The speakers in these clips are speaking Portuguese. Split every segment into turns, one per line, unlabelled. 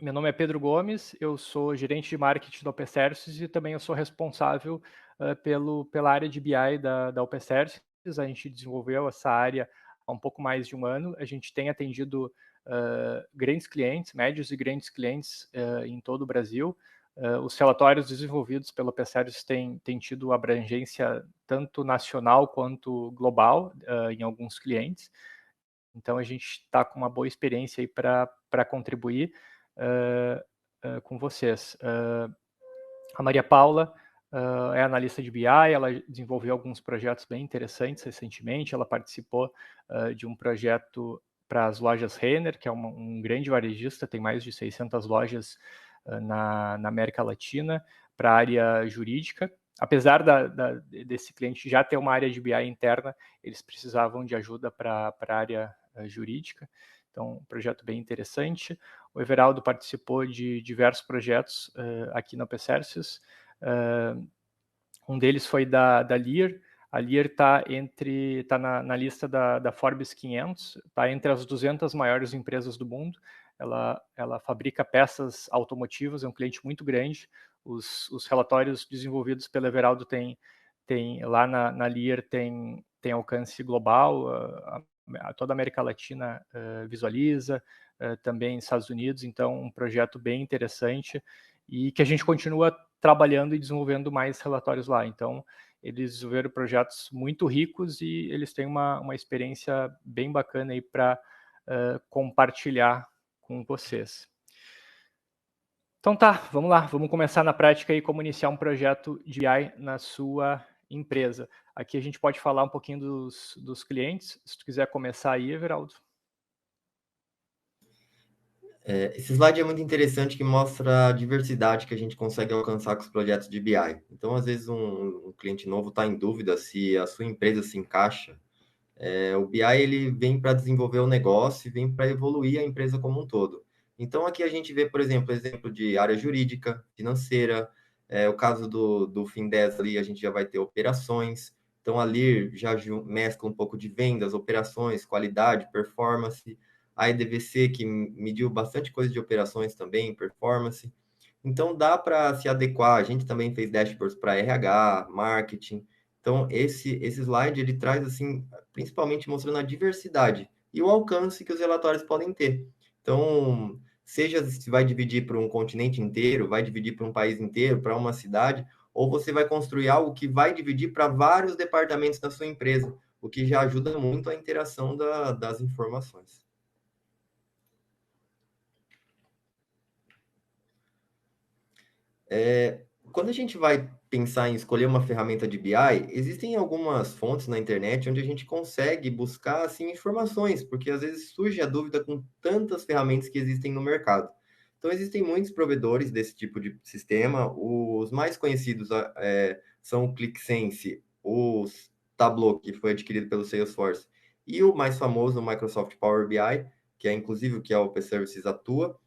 Meu nome é Pedro Gomes, eu sou gerente de marketing da OP Services e também eu sou responsável pela área de BI da OP Services. A gente desenvolveu essa área há um pouco mais de um ano. A gente tem atendido grandes clientes, médios e grandes clientes em todo o Brasil. Os relatórios desenvolvidos pela OP Services têm tido abrangência tanto nacional quanto global em alguns clientes. Então, a gente está com uma boa experiência aí para contribuir com vocês. A Maria Paula é analista de BI, ela desenvolveu alguns projetos bem interessantes recentemente, ela participou de um projeto para as lojas Renner, que é um grande varejista, tem mais de 600 lojas na América Latina, para a área jurídica. Apesar desse cliente já ter uma área de BI interna, eles precisavam de ajuda para a área jurídica. Então, um projeto bem interessante. O Everaldo participou de diversos projetos aqui na OP Services. Um deles foi da Lear. A Lear está na lista da Forbes 500, está entre as 200 maiores empresas do mundo. Ela fabrica peças automotivas, é um cliente muito grande. Os relatórios desenvolvidos pelo Everaldo lá na Lear tem alcance global, toda a América Latina visualiza, também Estados Unidos, então um projeto bem interessante e que a gente continua trabalhando e desenvolvendo mais relatórios lá. Então, eles desenvolveram projetos muito ricos e eles têm uma experiência bem bacana aí para compartilhar com vocês. Então tá, vamos lá, vamos começar na prática aí como iniciar um projeto de BI na sua empresa. Aqui a gente pode falar um pouquinho dos clientes. Se tu quiser começar aí, Everaldo.
Esse slide é muito interessante, que mostra a diversidade que a gente consegue alcançar com os projetos de BI. Então, às vezes, um cliente novo está em dúvida se a sua empresa se encaixa. O BI ele vem para desenvolver o negócio e vem para evoluir a empresa como um todo. Então, aqui a gente vê, por exemplo, exemplo de área jurídica, financeira, o caso do Findez ali, a gente já vai ter operações. Então, ali já mescla um pouco de vendas, operações, qualidade, performance. A EDVC, que mediu bastante coisa de operações também, performance. Então, dá para se adequar. A gente também fez dashboards para RH, marketing. Então, esse slide, ele traz, assim, principalmente mostrando a diversidade e o alcance que os relatórios podem ter. Então, seja se vai dividir para um continente inteiro, vai dividir para um país inteiro, para uma cidade, ou você vai construir algo que vai dividir para vários departamentos da sua empresa, o que já ajuda muito a interação das informações. Quando a gente vai pensar em escolher uma ferramenta de BI, existem algumas fontes na internet onde a gente consegue buscar assim, informações, porque às vezes surge a dúvida com tantas ferramentas que existem no mercado. Então, existem muitos provedores desse tipo de sistema. Os mais conhecidos são o ClickSense, o Tableau, que foi adquirido pelo Salesforce, e o mais famoso, o Microsoft Power BI, que é inclusive o que a OP Services atua.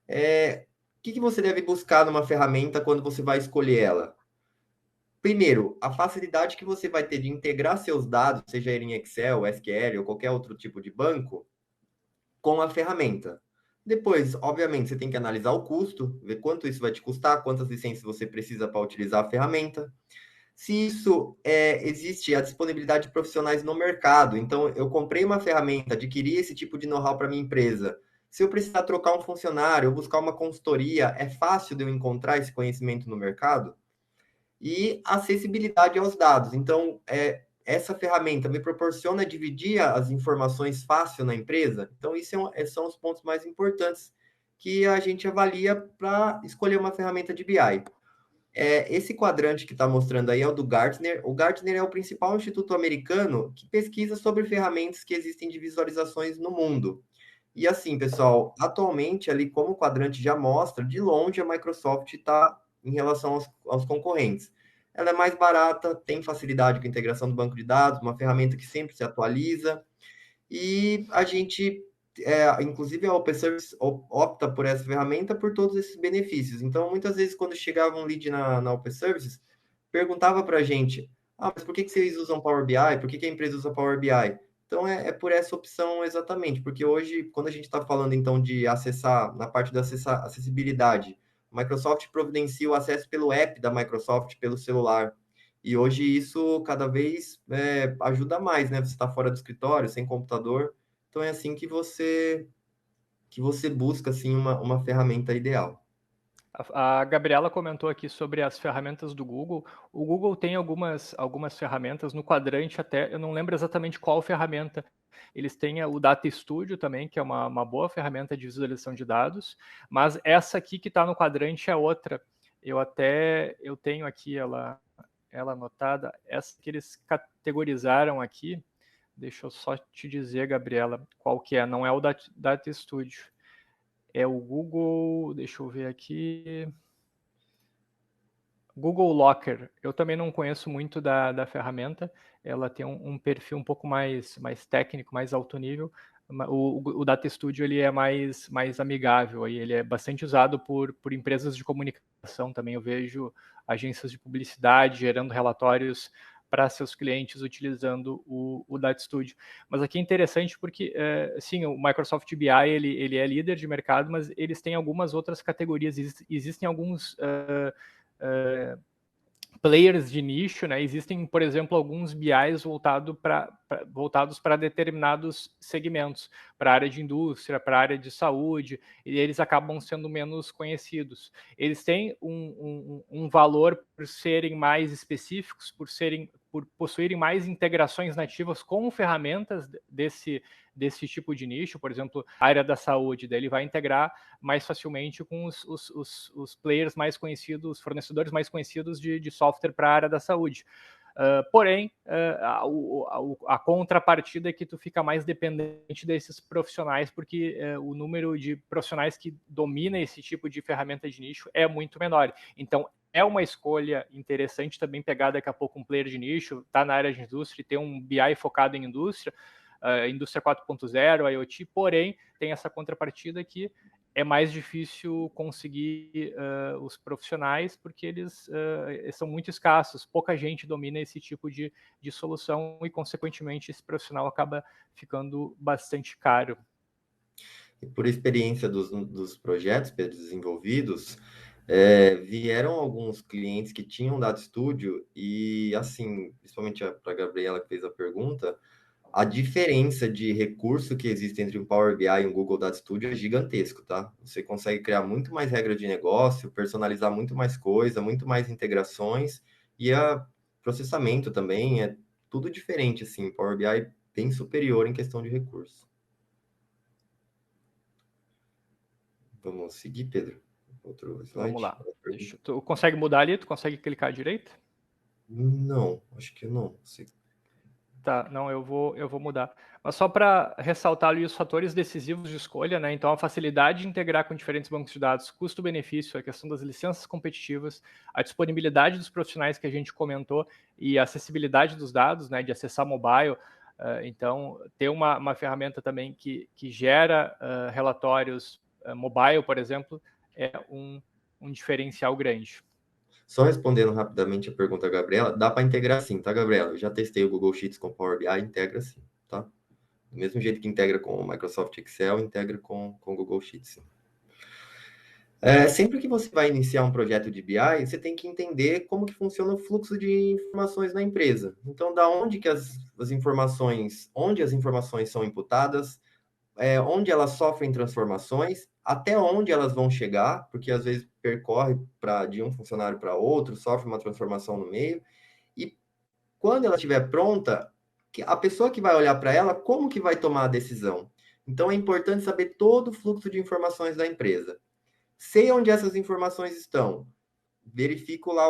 O que você deve buscar numa ferramenta quando você vai escolher ela? Primeiro, a facilidade que você vai ter de integrar seus dados, seja ele em Excel, SQL ou qualquer outro tipo de banco, com a ferramenta. Depois, obviamente, você tem que analisar o custo, ver quanto isso vai te custar, quantas licenças você precisa para utilizar a ferramenta. Se isso existe a disponibilidade de profissionais no mercado. Então, eu comprei uma ferramenta, adquiri esse tipo de know-how para minha empresa. Se eu precisar trocar um funcionário ou buscar uma consultoria, é fácil de eu encontrar esse conhecimento no mercado? E acessibilidade aos dados. Então, essa ferramenta me proporciona dividir as informações fácil na empresa? Então, isso são os pontos mais importantes que a gente avalia para escolher uma ferramenta de BI. Esse quadrante que está mostrando aí é o do Gartner. O Gartner é o principal instituto americano que pesquisa sobre ferramentas que existem de visualizações no mundo. E assim, pessoal, atualmente, ali como o quadrante já mostra, de longe a Microsoft está em relação aos concorrentes. Ela é mais barata, tem facilidade com a integração do banco de dados, uma ferramenta que sempre se atualiza, e a gente, inclusive a Open Service opta por essa ferramenta por todos esses benefícios. Então, muitas vezes, quando chegava um lead na Open Services, perguntava para a gente, mas por que vocês usam Power BI? Por que a empresa usa Power BI? Então, é por essa opção exatamente, porque hoje, quando a gente está falando, então, de acessar, na parte da acessibilidade, a Microsoft providencia o acesso pelo app da Microsoft, pelo celular. E hoje isso cada vez ajuda mais, né? Você está fora do escritório, sem computador. Então, é assim que você busca, assim, uma ferramenta ideal.
A Gabriela comentou aqui sobre as ferramentas do Google. O Google tem algumas ferramentas no quadrante até, eu não lembro exatamente qual ferramenta. Eles têm o Data Studio também, que é uma boa ferramenta de visualização de dados, mas essa aqui que está no quadrante é outra. Eu tenho aqui ela anotada, essa que eles categorizaram aqui. Deixa eu só te dizer, Gabriela, qual que é. Não é o Data Studio. É o Google, deixa eu ver aqui. Google Locker. Eu também não conheço muito da ferramenta. Ela tem um perfil um pouco mais técnico, mais alto nível. O Data Studio ele é mais amigável. Aí ele é bastante usado por empresas de comunicação também. Eu vejo agências de publicidade gerando relatórios para seus clientes utilizando o Data Studio. Mas aqui é interessante porque, sim, o Microsoft BI ele é líder de mercado, mas eles têm algumas outras categorias. Existem alguns players de nicho, né? Existem, por exemplo, alguns BIs voltados para determinados segmentos, para a área de indústria, para a área de saúde, e eles acabam sendo menos conhecidos. Eles têm um valor por serem mais específicos, por possuírem mais integrações nativas com ferramentas desse tipo de nicho, por exemplo, a área da saúde, daí ele vai integrar mais facilmente com os players mais conhecidos, os fornecedores mais conhecidos de software para a área da saúde. Porém, a contrapartida é que tu fica mais dependente desses profissionais, porque o número de profissionais que domina esse tipo de ferramenta de nicho é muito menor. Então, é uma escolha interessante também pegar daqui a pouco um player de nicho, tá na área de indústria e ter um BI focado em indústria, indústria 4.0, IoT, porém, tem essa contrapartida que é mais difícil conseguir os profissionais porque eles são muito escassos, pouca gente domina esse tipo de solução e, consequentemente, esse profissional acaba ficando bastante caro.
E por experiência dos projetos desenvolvidos, vieram alguns clientes que tinham Data Studio e, assim, principalmente para a Gabriela que fez a pergunta, a diferença de recurso que existe entre um Power BI e um Google Data Studio é gigantesco, tá? Você consegue criar muito mais regra de negócio, personalizar muito mais coisa, muito mais integrações e a processamento também é tudo diferente, assim. Power BI bem superior em questão de recurso. Vamos seguir, Pedro? Outro
Vamos
slide?
lá. Tu consegue mudar ali? Tu consegue clicar à direita?
Não, acho que não.
Tá, não, eu vou mudar. Mas só para ressaltar ali os fatores decisivos de escolha, né? Então, a facilidade de integrar com diferentes bancos de dados, custo-benefício, a questão das licenças competitivas, a disponibilidade dos profissionais que a gente comentou e a acessibilidade dos dados, né? De acessar mobile. Então, ter uma ferramenta também que gera relatórios mobile, por exemplo, é um diferencial grande.
Só respondendo rapidamente a pergunta da Gabriela, dá para integrar sim, tá, Gabriela? Eu já testei o Google Sheets com Power BI, integra sim, tá? Do mesmo jeito que integra com o Microsoft Excel, integra com o Google Sheets, sim. Sempre que você vai iniciar um projeto de BI, você tem que entender como que funciona o fluxo de informações na empresa. Então, da onde que as informações, onde as informações são imputadas, onde elas sofrem transformações, até onde elas vão chegar, porque às vezes percorre de um funcionário para outro, sofre uma transformação no meio, e quando ela estiver pronta, a pessoa que vai olhar para ela, como que vai tomar a decisão? Então é importante saber todo o fluxo de informações da empresa. Sei onde essas informações estão, verifico lá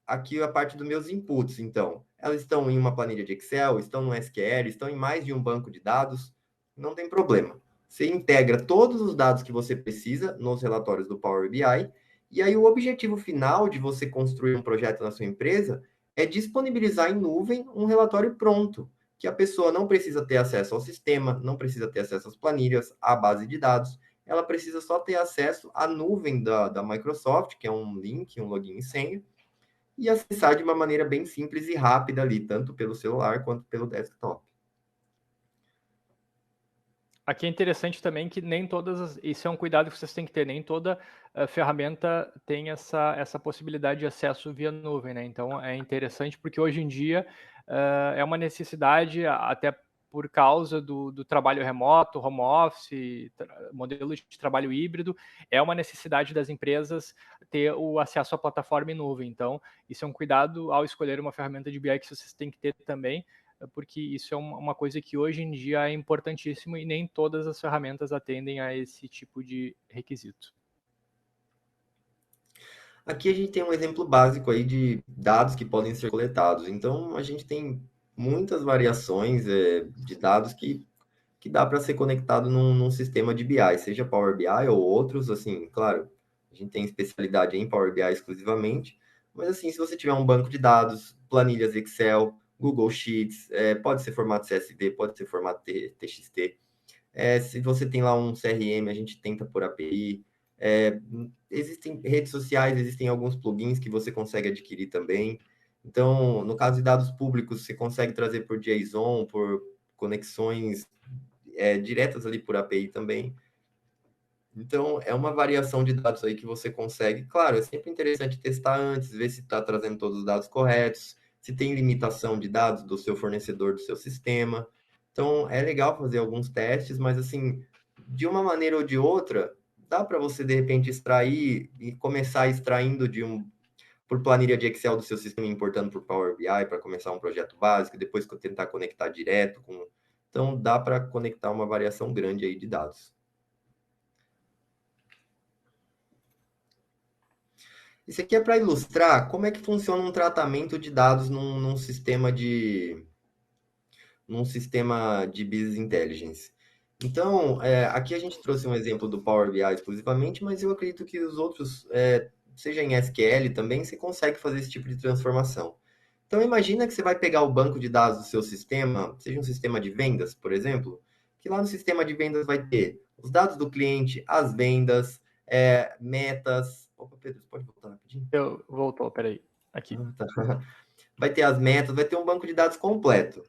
aqui a parte dos meus inputs. Então, elas estão em uma planilha de Excel, estão no SQL, estão em mais de um banco de dados, não tem problema. Você integra todos os dados que você precisa nos relatórios do Power BI, e aí o objetivo final de você construir um projeto na sua empresa é disponibilizar em nuvem um relatório pronto, que a pessoa não precisa ter acesso ao sistema, não precisa ter acesso às planilhas, à base de dados, ela precisa só ter acesso à nuvem da Microsoft, que é um link, um login e senha, e acessar de uma maneira bem simples e rápida ali, tanto pelo celular quanto pelo desktop.
Aqui é interessante também que nem isso é um cuidado que vocês têm que ter, nem toda ferramenta tem essa possibilidade de acesso via nuvem, né? Então é interessante porque hoje em dia é uma necessidade, até por causa do trabalho remoto, home office, modelo de trabalho híbrido, é uma necessidade das empresas ter o acesso à plataforma em nuvem. Então, isso é um cuidado ao escolher uma ferramenta de BI que vocês têm que ter também, porque isso é uma coisa que hoje em dia é importantíssimo e nem todas as ferramentas atendem a esse tipo de requisito.
Aqui a gente tem um exemplo básico aí de dados que podem ser coletados. Então, a gente tem muitas variações de dados que dá para ser conectado num sistema de BI, seja Power BI ou outros, assim, claro, a gente tem especialidade em Power BI exclusivamente, mas assim, se você tiver um banco de dados, planilhas Excel, Google Sheets, pode ser formato CSV, pode ser formato TXT, se você tem lá um CRM, a gente tenta por API. Existem redes sociais, existem alguns plugins que você consegue adquirir também. Então, no caso de dados públicos, você consegue trazer por JSON, por conexões diretas ali por API também. Então, é uma variação de dados aí que você consegue. Claro, é sempre interessante testar antes, ver se está trazendo todos os dados corretos, se tem limitação de dados do seu fornecedor, do seu sistema. Então, é legal fazer alguns testes, mas assim, de uma maneira ou de outra, dá para você de repente extrair e começar extraindo por planilha de Excel do seu sistema, importando por Power BI para começar um projeto básico, depois tentar conectar direto com. Então, dá para conectar uma variação grande aí de dados. Isso aqui é para ilustrar como é que funciona um tratamento de dados num sistema de Business Intelligence. Então, aqui a gente trouxe um exemplo do Power BI exclusivamente, mas eu acredito que os outros, seja em SQL também, você consegue fazer esse tipo de transformação. Então, imagina que você vai pegar o banco de dados do seu sistema, seja um sistema de vendas, por exemplo, que lá no sistema de vendas vai ter os dados do cliente, as vendas, metas. Opa, Pedro, você pode voltar rapidinho?
Voltou, peraí, aqui.
Ah, tá. Vai ter as metas, vai ter um banco de dados completo.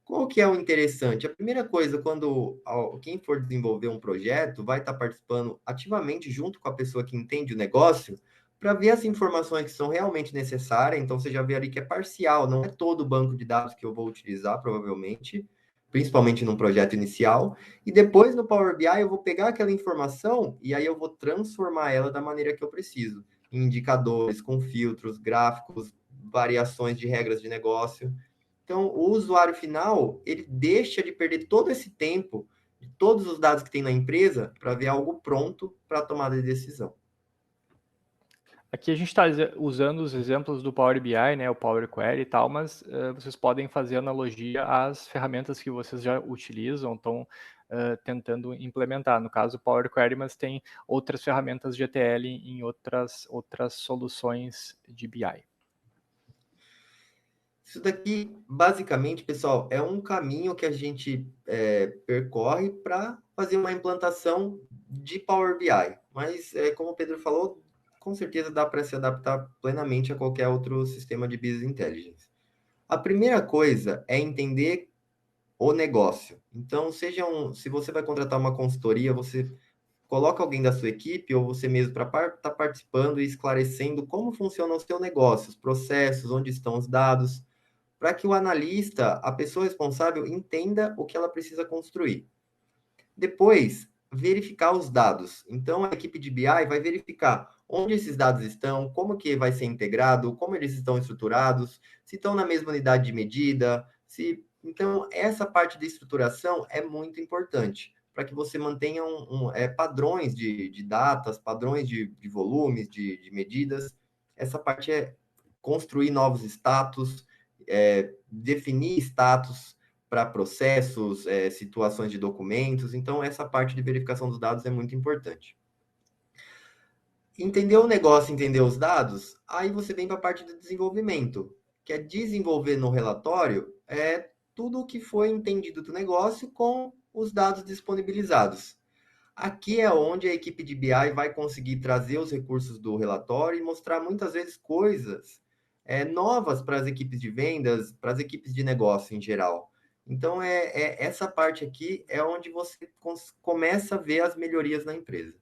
Qual que é o interessante? A primeira coisa, quando quem for desenvolver um projeto vai estar participando ativamente junto com a pessoa que entende o negócio, para ver as informações que são realmente necessárias. Então, você já vê ali que é parcial, não é todo o banco de dados que eu vou utilizar, provavelmente, principalmente num projeto inicial. E depois, no Power BI, eu vou pegar aquela informação e aí eu vou transformar ela da maneira que eu preciso, em indicadores, com filtros, gráficos, variações de regras de negócio. Então, o usuário final, ele deixa de perder todo esse tempo de todos os dados que tem na empresa para ver algo pronto para a tomada de decisão.
Aqui a gente está usando os exemplos do Power BI, né, o Power Query e tal, mas vocês podem fazer analogia às ferramentas que vocês já utilizam, estão tentando implementar. No caso, o Power Query, mas tem outras ferramentas de ETL em outras soluções de BI.
Isso daqui, basicamente, pessoal, é um caminho que a gente percorre para fazer uma implantação de Power BI. Mas, como o Pedro falou, com certeza dá para se adaptar plenamente a qualquer outro sistema de Business Intelligence. A primeira coisa é entender o negócio. Então, se você vai contratar uma consultoria, você coloca alguém da sua equipe ou você mesmo para estar participando e esclarecendo como funciona o seu negócio, os processos, onde estão os dados, para que o analista, a pessoa responsável, entenda o que ela precisa construir. Depois, verificar os dados. Então, a equipe de BI vai verificar onde esses dados estão, como que vai ser integrado, como eles estão estruturados, se estão na mesma unidade de medida, se... Então, essa parte de estruturação é muito importante para que você mantenha padrões de datas, padrões de volumes, de medidas. Essa parte é construir novos status, definir status para processos, situações de documentos. Então, essa parte de verificação dos dados é muito importante. Entender o negócio, entender os dados, aí você vem para a parte do desenvolvimento, que é desenvolver no relatório tudo o que foi entendido do negócio com os dados disponibilizados. Aqui é onde a equipe de BI vai conseguir trazer os recursos do relatório e mostrar muitas vezes coisas novas para as equipes de vendas, para as equipes de negócio em geral. Então, essa parte aqui é onde você começa a ver as melhorias na empresa.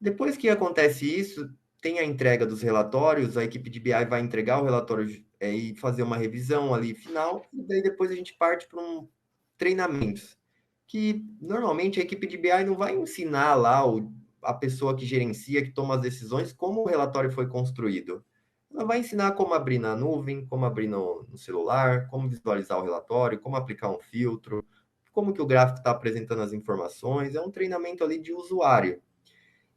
Depois que acontece isso, tem a entrega dos relatórios, a equipe de BI vai entregar o relatório e fazer uma revisão ali final, e daí depois a gente parte para um treinamentos, que normalmente a equipe de BI não vai ensinar lá a pessoa que gerencia, que toma as decisões, como o relatório foi construído. Ela vai ensinar como abrir na nuvem, como abrir no celular, como visualizar o relatório, como aplicar um filtro, como que o gráfico está apresentando as informações. É um treinamento ali de usuário.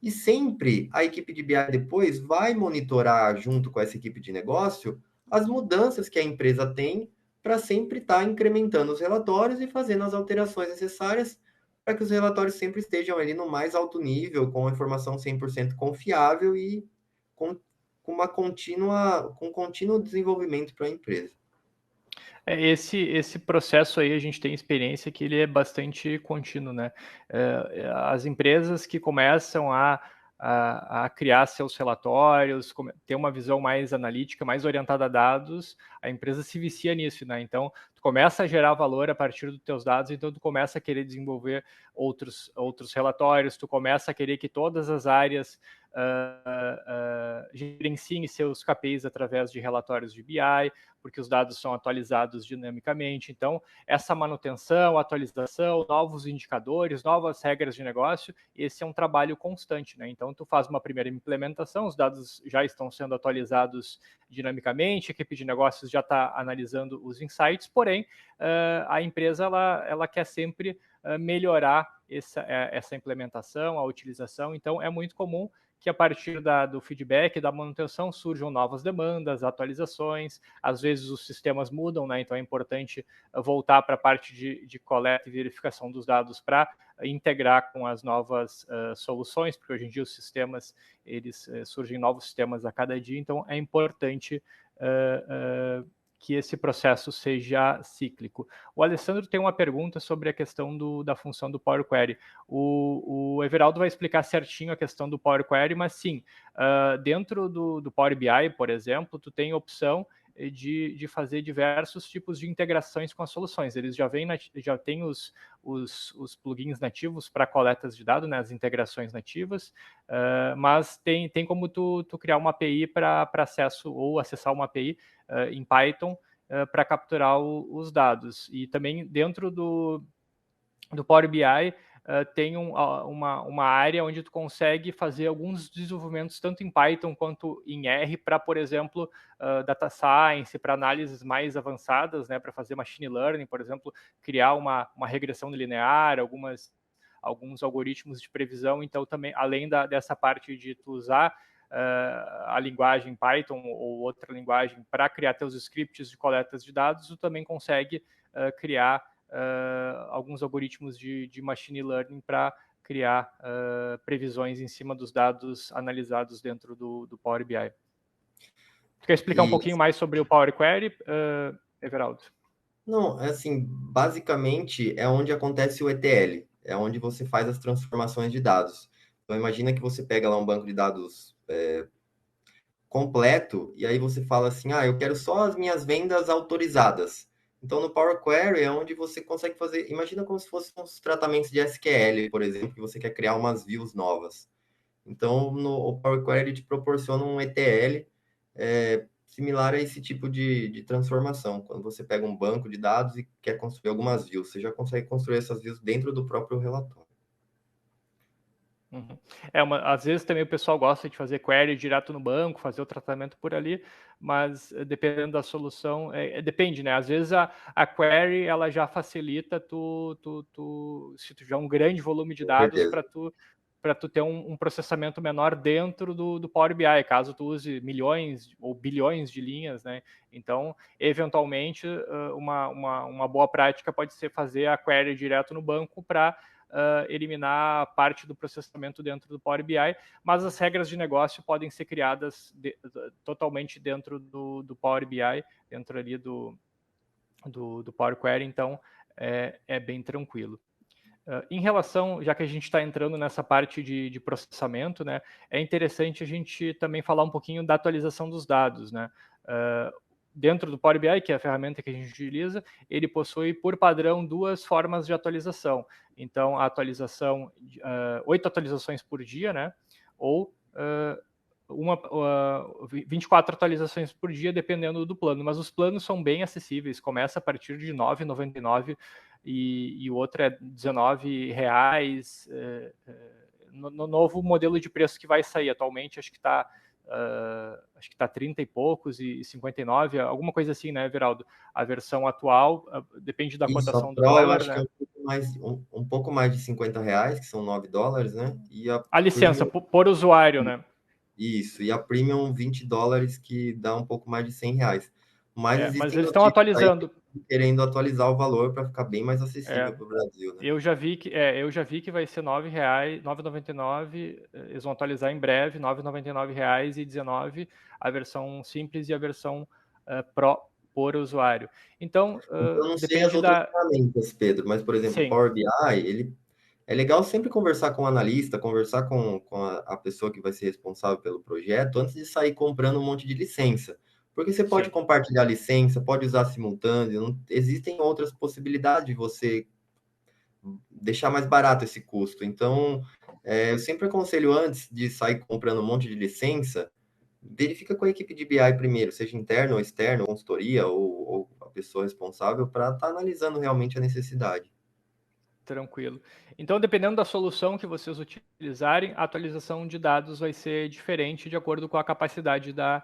E sempre a equipe de BI depois vai monitorar, junto com essa equipe de negócio, as mudanças que a empresa tem para sempre estar incrementando os relatórios e fazendo as alterações necessárias para que os relatórios sempre estejam ali no mais alto nível, com a informação 100% confiável e com, com contínuo desenvolvimento para a empresa.
Esse processo aí a gente tem experiência que ele é bastante contínuo, né? As empresas que começam a criar seus relatórios, ter uma visão mais analítica, mais orientada a dados, a empresa se vicia nisso, né? Então, tu começa a gerar valor a partir dos teus dados, então tu começa a querer desenvolver outros relatórios, tu começa a querer que todas as áreas gerenciem seus KPIs através de relatórios de BI, porque os dados são atualizados dinamicamente. Então, essa manutenção, atualização, novos indicadores, novas regras de negócio, esse é um trabalho constante, né? Então, tu faz uma primeira implementação, os dados já estão sendo atualizados dinamicamente, a equipe de negócios já está analisando os insights, porém, a empresa ela quer sempre melhorar essa implementação, a utilização. Então, é muito comum que a partir do feedback, da manutenção, surjam novas demandas, atualizações, às vezes os sistemas mudam, né? Então é importante voltar para a parte de coleta e verificação dos dados para integrar com as novas soluções, porque hoje em dia os sistemas, eles surgem novos sistemas a cada dia, então é importante que esse processo seja cíclico. O Alessandro tem uma pergunta sobre a questão da função do Power Query. O Everaldo vai explicar certinho a questão do Power Query, mas sim, dentro do Power BI, por exemplo, tu tem opção de fazer diversos tipos de integrações com as soluções. Eles já têm os plugins nativos para coletas de dados, né, as integrações nativas, mas tem como tu criar uma API para acesso ou acessar uma API em Python para capturar os dados. E também dentro do Power BI tem uma área onde tu consegue fazer alguns desenvolvimentos tanto em Python quanto em R para, por exemplo, data science, para análises mais avançadas, né, para fazer machine learning, por exemplo, criar uma regressão linear, alguns algoritmos de previsão. Então, também, além dessa parte de tu usar a linguagem Python ou outra linguagem para criar teus scripts de coletas de dados, tu também consegue criar alguns algoritmos de machine learning para criar previsões em cima dos dados analisados dentro do Power BI. Tu quer explicar um pouquinho mais sobre o Power Query, Everaldo?
Não, assim, basicamente é onde acontece o ETL, é onde você faz as transformações de dados. Então, imagina que você pega lá um banco de dados completo, e aí você fala assim, eu quero só as minhas vendas autorizadas. Então, no Power Query é onde você consegue fazer, imagina como se fossem uns tratamentos de SQL, por exemplo, que você quer criar umas views novas. Então, o Power Query te proporciona um ETL similar a esse tipo de transformação. Quando você pega um banco de dados e quer construir algumas views, você já consegue construir essas views dentro do próprio relatório.
Uhum. Às vezes também o pessoal gosta de fazer query direto no banco, fazer o tratamento por ali, mas dependendo da solução, depende, né? Às vezes a query ela já facilita se tu tiver um grande volume de dados para tu ter um processamento menor dentro do Power BI, caso tu use milhões ou bilhões de linhas, né? Então, eventualmente, uma boa prática pode ser fazer a query direto no banco para eliminar parte do processamento dentro do Power BI, mas as regras de negócio podem ser criadas totalmente dentro do Power BI, dentro ali do Power Query, então é bem tranquilo. Em relação, já que a gente está entrando nessa parte de processamento, né, é interessante a gente também falar um pouquinho da atualização dos dados, né? dentro do Power BI, que é a ferramenta que a gente utiliza, ele possui, por padrão, 2 formas de atualização. Então, a atualização, 8 atualizações por dia, né? Ou 24 atualizações por dia, dependendo do plano. Mas os planos são bem acessíveis, começa a partir de R$ 9,99 e o outro é R$19. No novo modelo de preço que vai sair atualmente, acho que está 30 e poucos e 59, alguma coisa assim, né, Everaldo? A versão atual depende da
Isso, a
cotação do
Pro eu
dólar,
acho que é
né?
um pouco mais de R$ 50, que são US$ 9, né? E a
A licença
Premium,
por usuário, né?
isso, e a Premium US$ 20, que dá um pouco mais de R$ 100. Mas
Mas
existem
eles estão
notícias aí
atualizando.
querendo atualizar o valor para ficar bem mais acessível
É,
para o Brasil, né?
eu já vi que vai ser R$ 9,99. Eles vão atualizar em breve, R$ 9,99 a versão simples e a versão Pro por usuário. Então,
Então, eu não sei as
depende
outras
da.
ferramentas, Pedro, mas, por exemplo, o
Sim,
Power BI, ele é legal sempre conversar com o analista, conversar com a pessoa que vai ser responsável pelo projeto, antes de sair comprando um monte de licença. Porque você pode
sim.
compartilhar licença, pode usar simultâneo, existem outras possibilidades de você deixar mais barato esse custo. Então, eu sempre aconselho, antes de sair comprando um monte de licença, verifica com a equipe de BI primeiro, seja interno ou externo, consultoria ou a pessoa responsável, para estar analisando realmente a necessidade.
Tranquilo. Então, dependendo da solução que vocês utilizarem, a atualização de dados vai ser diferente de acordo com a capacidade da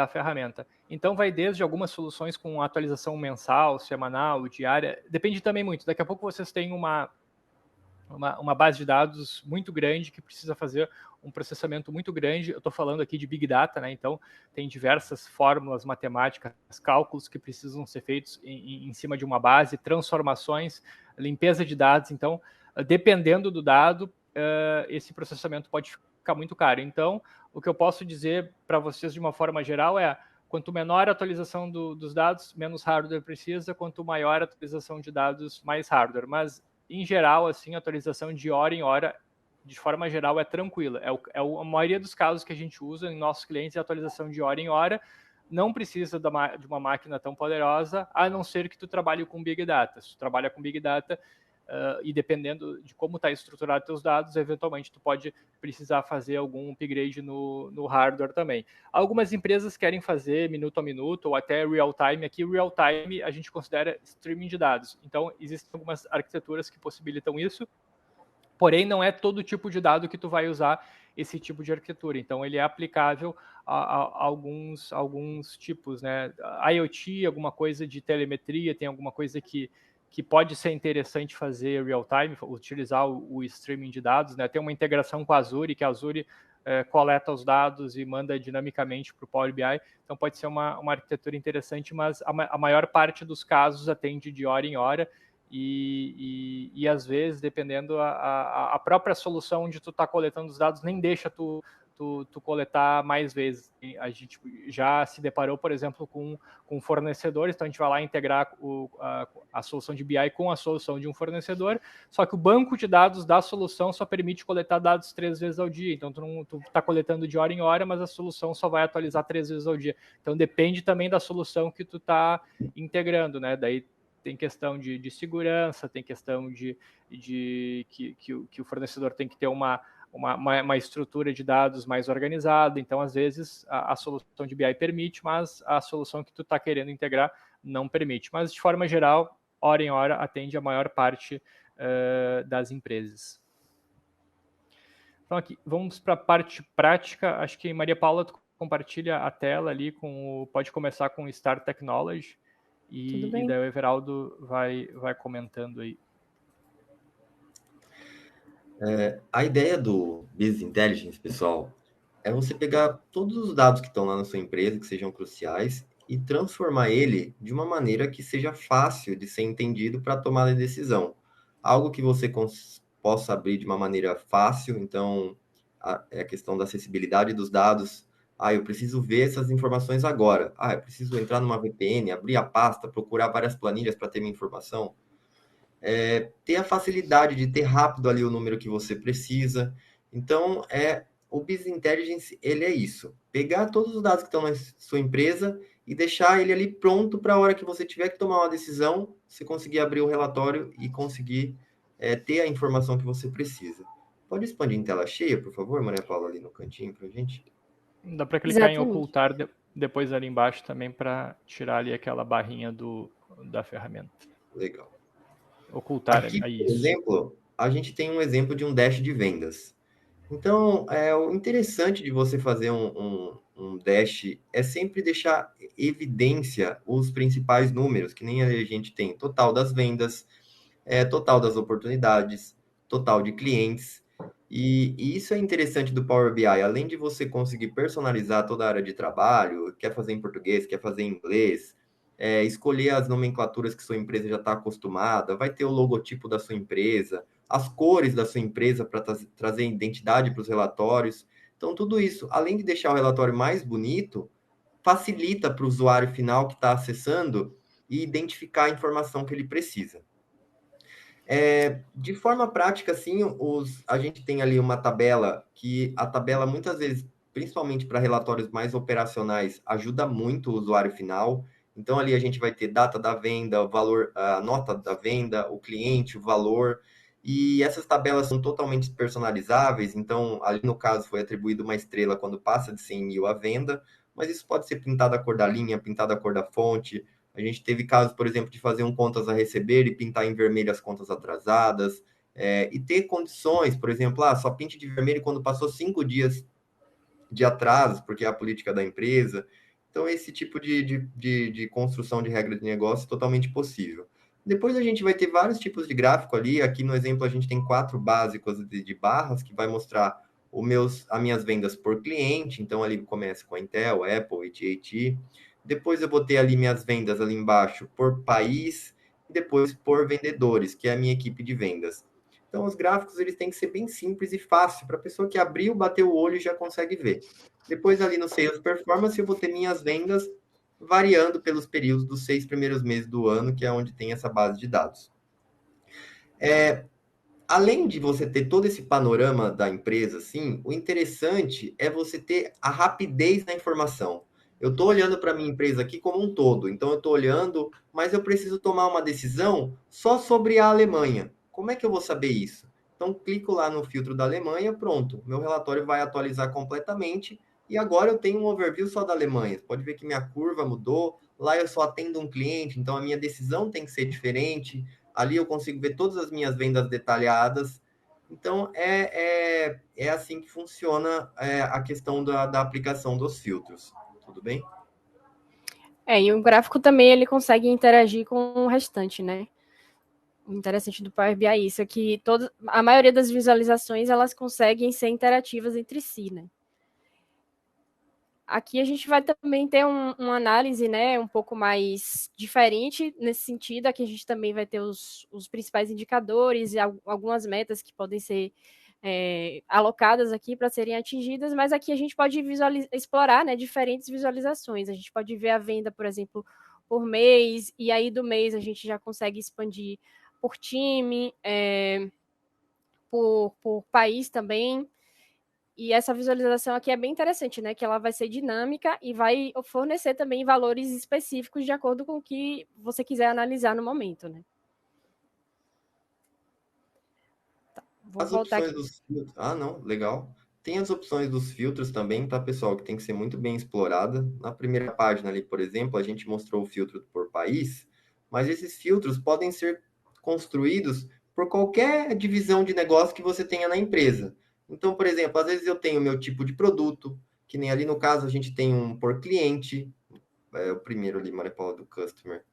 ferramenta. Então, vai desde algumas soluções com atualização mensal, semanal, diária. Depende também muito. Daqui a pouco vocês têm uma base de dados muito grande que precisa fazer um processamento muito grande. Eu estou falando aqui de Big Data, né? Então, tem diversas fórmulas matemáticas, cálculos que precisam ser feitos em cima de uma base, transformações, limpeza de dados. Então, dependendo do dado, esse processamento pode ficar muito caro. Então, o que eu posso dizer para vocês de uma forma geral é: quanto menor a atualização dos dados, menos hardware precisa, quanto maior a atualização de dados, mais hardware. Mas, em geral, assim, a atualização de hora em hora, de forma geral, é tranquila. A maioria dos casos que a gente usa em nossos clientes é atualização de hora em hora. Não precisa de uma máquina tão poderosa, a não ser que tu trabalhe com Big Data. Se tu trabalha com Big Data, e dependendo de como está estruturado teus dados, eventualmente tu pode precisar fazer algum upgrade no hardware também. Algumas empresas querem fazer minuto a minuto ou até real time. Aqui, real time a gente considera streaming de dados. Então, existem algumas arquiteturas que possibilitam isso, porém não é todo tipo de dado que tu vai usar esse tipo de arquitetura. Então, ele é aplicável a alguns tipos, né? IoT, alguma coisa de telemetria, tem alguma coisa que pode ser interessante fazer real time, utilizar o streaming de dados, né? Tem uma integração com a Azure, que a Azure coleta os dados e manda dinamicamente para o Power BI, então pode ser uma arquitetura interessante, mas a maior parte dos casos atende de hora em hora, e às vezes, dependendo a própria solução onde tu está coletando os dados, nem deixa tu coletar mais vezes. A gente já se deparou, por exemplo, com fornecedores, então a gente vai lá integrar a solução de BI com a solução de um fornecedor, só que o banco de dados da solução só permite coletar dados 3 vezes ao dia, então tu está coletando de hora em hora, mas a solução só vai atualizar 3 vezes ao dia. Então depende também da solução que tu está integrando, né? Daí tem questão de segurança, tem questão que o fornecedor tem que ter uma estrutura de dados mais organizada. Então, às vezes, a solução de BI permite, mas a solução que tu está querendo integrar não permite. Mas, de forma geral, hora em hora, atende a maior parte das empresas. Então, aqui, vamos para a parte prática. Acho que, Maria Paula, tu compartilha a tela ali, pode começar com o Start Technology. E daí o Everaldo vai comentando aí.
A ideia do Business Intelligence, pessoal, é você pegar todos os dados que estão lá na sua empresa, que sejam cruciais, e transformar ele de uma maneira que seja fácil de ser entendido para tomar a decisão. Algo que você possa abrir de uma maneira fácil, então, é a questão da acessibilidade dos dados. Eu preciso ver essas informações agora. Eu preciso entrar numa VPN, abrir a pasta, procurar várias planilhas para ter minha informação. Ter a facilidade de ter rápido ali o número que você precisa. Então, o Business Intelligence, ele é isso. Pegar todos os dados que estão na sua empresa e deixar ele ali pronto para a hora que você tiver que tomar uma decisão, você conseguir abrir o relatório e conseguir ter a informação que você precisa. Pode expandir em tela cheia, por favor, Maria Paula, ali no cantinho para a gente?
Dá para clicar em
Exatamente.
ocultar depois ali embaixo também para tirar ali aquela barrinha da ferramenta.
Legal.
Ocultar
Aqui,
aí,
por
isso.
exemplo, a gente tem um exemplo de um dash de vendas. Então, o interessante de você fazer um dash é sempre deixar evidência os principais números, que nem a gente tem total das vendas, total das oportunidades, total de clientes. E isso é interessante do Power BI, além de você conseguir personalizar toda a área de trabalho, quer fazer em português, quer fazer em inglês, escolher as nomenclaturas que sua empresa já está acostumada, vai ter o logotipo da sua empresa, as cores da sua empresa para trazer identidade para os relatórios. Então, tudo isso, além de deixar o relatório mais bonito, facilita para o usuário final que está acessando e identificar a informação que ele precisa. De forma prática, assim, a gente tem ali uma tabela que a tabela muitas vezes, principalmente para relatórios mais operacionais, ajuda muito o usuário final. Então, ali a gente vai ter data da venda, o valor, a nota da venda, o cliente, o valor. E essas tabelas são totalmente personalizáveis. Então, ali no caso, foi atribuído uma estrela quando passa de 100 mil a venda. Mas isso pode ser pintado a cor da linha, pintado a cor da fonte. A gente teve casos, por exemplo, de fazer um contas a receber e pintar em vermelho as contas atrasadas. E ter condições, por exemplo, só pinte de vermelho quando passou 5 dias de atrasos, porque é a política da empresa. Então, esse tipo de construção de regra de negócio é totalmente possível. Depois a gente vai ter vários tipos de gráfico ali. Aqui no exemplo a gente tem 4 básicos de barras que vai mostrar as minhas vendas por cliente. Então ali começa com a Intel, Apple, AT&T. Depois eu vou ter ali minhas vendas ali embaixo por país e depois por vendedores, que é a minha equipe de vendas. Então, os gráficos eles têm que ser bem simples e fácil para a pessoa que abriu, bateu o olho e já consegue ver. Depois, ali no Sales Performance, eu vou ter minhas vendas variando pelos períodos dos 6 primeiros meses do ano, que é onde tem essa base de dados. Além de você ter todo esse panorama da empresa, assim, o interessante é você ter a rapidez da informação. Eu estou olhando para a minha empresa aqui como um todo, então eu estou olhando, mas eu preciso tomar uma decisão só sobre a Alemanha. Como é que eu vou saber isso? Então, clico lá no filtro da Alemanha, pronto. Meu relatório vai atualizar completamente e agora eu tenho um overview só da Alemanha. Você pode ver que minha curva mudou, lá eu só atendo um cliente, então a minha decisão tem que ser diferente. Ali eu consigo ver todas as minhas vendas detalhadas. Então, é assim que funciona a questão da aplicação dos filtros. Tudo bem?
E o gráfico também ele consegue interagir com o restante, né? O interessante do Power BI é isso, é que a maioria das visualizações elas conseguem ser interativas entre si, né? Aqui a gente vai também ter uma análise, né, um pouco mais diferente nesse sentido. Aqui a gente também vai ter os principais indicadores e algumas metas que podem ser alocadas aqui para serem atingidas, mas aqui a gente pode explorar, né, diferentes visualizações. A gente pode ver a venda, por exemplo, por mês, e aí do mês a gente já consegue expandir por time, por país também. E essa visualização aqui é bem interessante, né? Que ela vai ser dinâmica e vai fornecer também valores específicos de acordo com o que você quiser analisar no momento, né? Tá, vou
As
voltar
opções
aqui.
dos filtros. Não, legal. Tem as opções dos filtros também, tá, pessoal? Que tem que ser muito bem explorada. Na primeira página ali, por exemplo, a gente mostrou o filtro por país, mas esses filtros podem ser construídos por qualquer divisão de negócio que você tenha na empresa. Então, por exemplo, às vezes eu tenho o meu tipo de produto, que nem ali no caso a gente tem um por cliente, o primeiro ali, Maria Paula, do customer.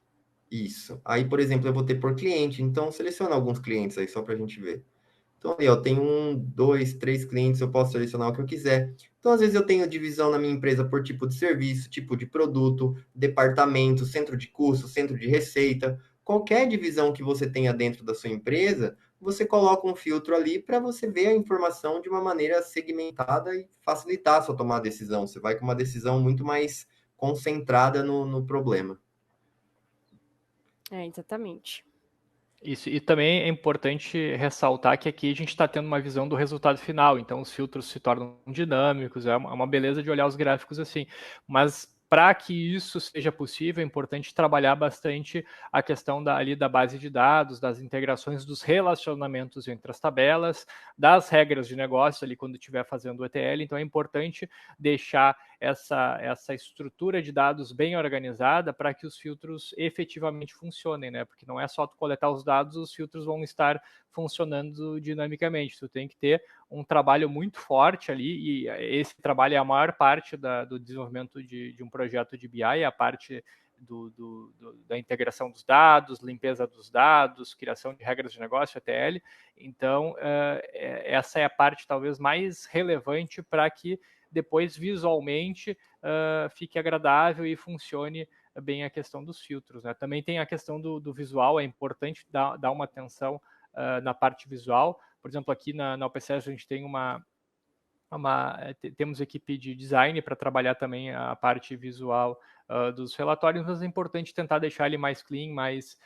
Isso. Aí, por exemplo, eu vou ter por cliente, então seleciona alguns clientes aí só para a gente ver. Então, ali, eu tenho 1, 2, 3 clientes, eu posso selecionar o que eu quiser. Então, às vezes, eu tenho divisão na minha empresa por tipo de serviço, tipo de produto, departamento, centro de custo, centro de receita. Qualquer divisão que você tenha dentro da sua empresa, você coloca um filtro ali para você ver a informação de uma maneira segmentada e facilitar a sua tomada de decisão. Você vai com uma decisão muito mais concentrada no problema.
Exatamente.
Isso, e também é importante ressaltar que aqui a gente está tendo uma visão do resultado final, então os filtros se tornam dinâmicos, é uma beleza de olhar os gráficos assim. Mas para que isso seja possível, é importante trabalhar bastante a questão ali da base de dados, das integrações, dos relacionamentos entre as tabelas, das regras de negócio ali quando estiver fazendo o ETL. Então é importante deixar essa estrutura de dados bem organizada para que os filtros efetivamente funcionem, né? Porque não é só tu coletar os dados, os filtros vão estar funcionando dinamicamente. Tu tem que ter um trabalho muito forte ali, e esse trabalho é a maior parte do desenvolvimento de um projeto de BI, a parte da integração dos dados, limpeza dos dados, criação de regras de negócio, ETL. Então, essa é a parte talvez mais relevante para que depois visualmente fique agradável e funcione bem a questão dos filtros, né? Também tem a questão do visual, é importante dar uma atenção na parte visual. Por exemplo, aqui na OPCS a gente tem temos equipe de design para trabalhar também a parte visual dos relatórios, mas é importante tentar deixar ele mais clean, mais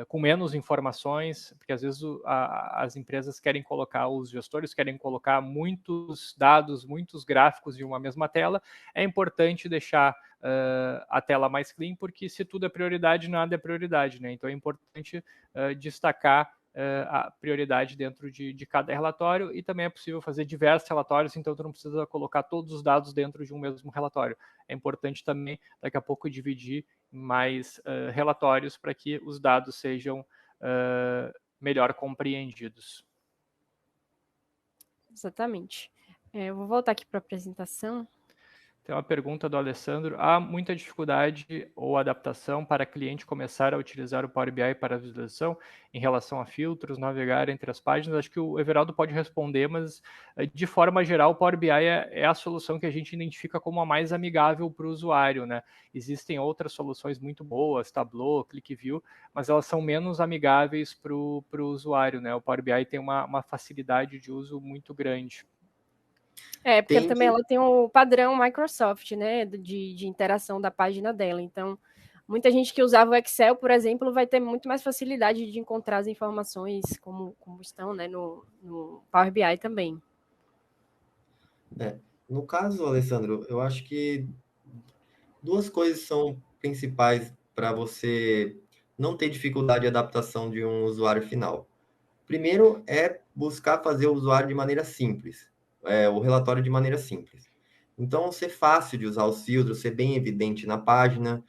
com menos informações, porque às vezes as empresas querem colocar, os gestores querem colocar muitos dados, muitos gráficos em uma mesma tela. É importante deixar a tela mais clean, porque se tudo é prioridade, nada é prioridade, né? Então é importante destacar a prioridade dentro de cada relatório, e também é possível fazer diversos relatórios, então tu não precisa colocar todos os dados dentro de um mesmo relatório. É importante também, daqui a pouco, dividir em mais relatórios para que os dados sejam melhor compreendidos.
Exatamente. Eu vou voltar aqui para a apresentação.
Tem uma pergunta do Alessandro. Há muita dificuldade ou adaptação para cliente começar a utilizar o Power BI para visualização em relação a filtros, navegar entre as páginas? Acho que o Everaldo pode responder, mas de forma geral o Power BI é a solução que a gente identifica como a mais amigável para o usuário, né? Existem outras soluções muito boas, Tableau, ClickView, mas elas são menos amigáveis para o usuário, né? O Power BI tem uma facilidade de uso muito grande.
Porque também ela tem o padrão Microsoft, né, de interação da página dela. Então, muita gente que usava o Excel, por exemplo, vai ter muito mais facilidade de encontrar as informações como estão, né, no Power BI também.
No caso, Alessandro, eu acho que duas coisas são principais para você não ter dificuldade de adaptação de um usuário final. Primeiro é buscar fazer o usuário de maneira simples, o relatório de maneira simples. Então, ser fácil de usar os filtros, ser bem evidente na página,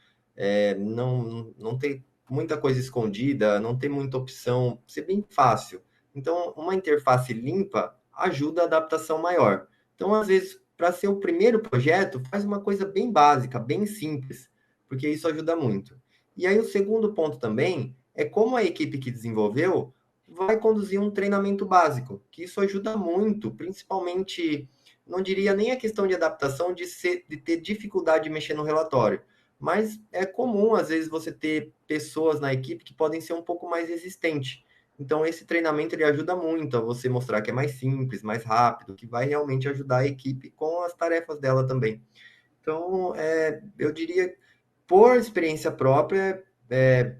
não ter muita coisa escondida, não ter muita opção, ser bem fácil. Então, uma interface limpa ajuda a adaptação maior. Então, às vezes, para ser o primeiro projeto, faz uma coisa bem básica, bem simples, porque isso ajuda muito. E aí, o segundo ponto também é como a equipe que desenvolveu vai conduzir um treinamento básico, que isso ajuda muito, principalmente, não diria nem a questão de adaptação, de ter dificuldade de mexer no relatório, mas é comum, às vezes, você ter pessoas na equipe que podem ser um pouco mais resistentes. Então, esse treinamento ele ajuda muito a você mostrar que é mais simples, mais rápido, que vai realmente ajudar a equipe com as tarefas dela também. Então, eu diria, por experiência própria,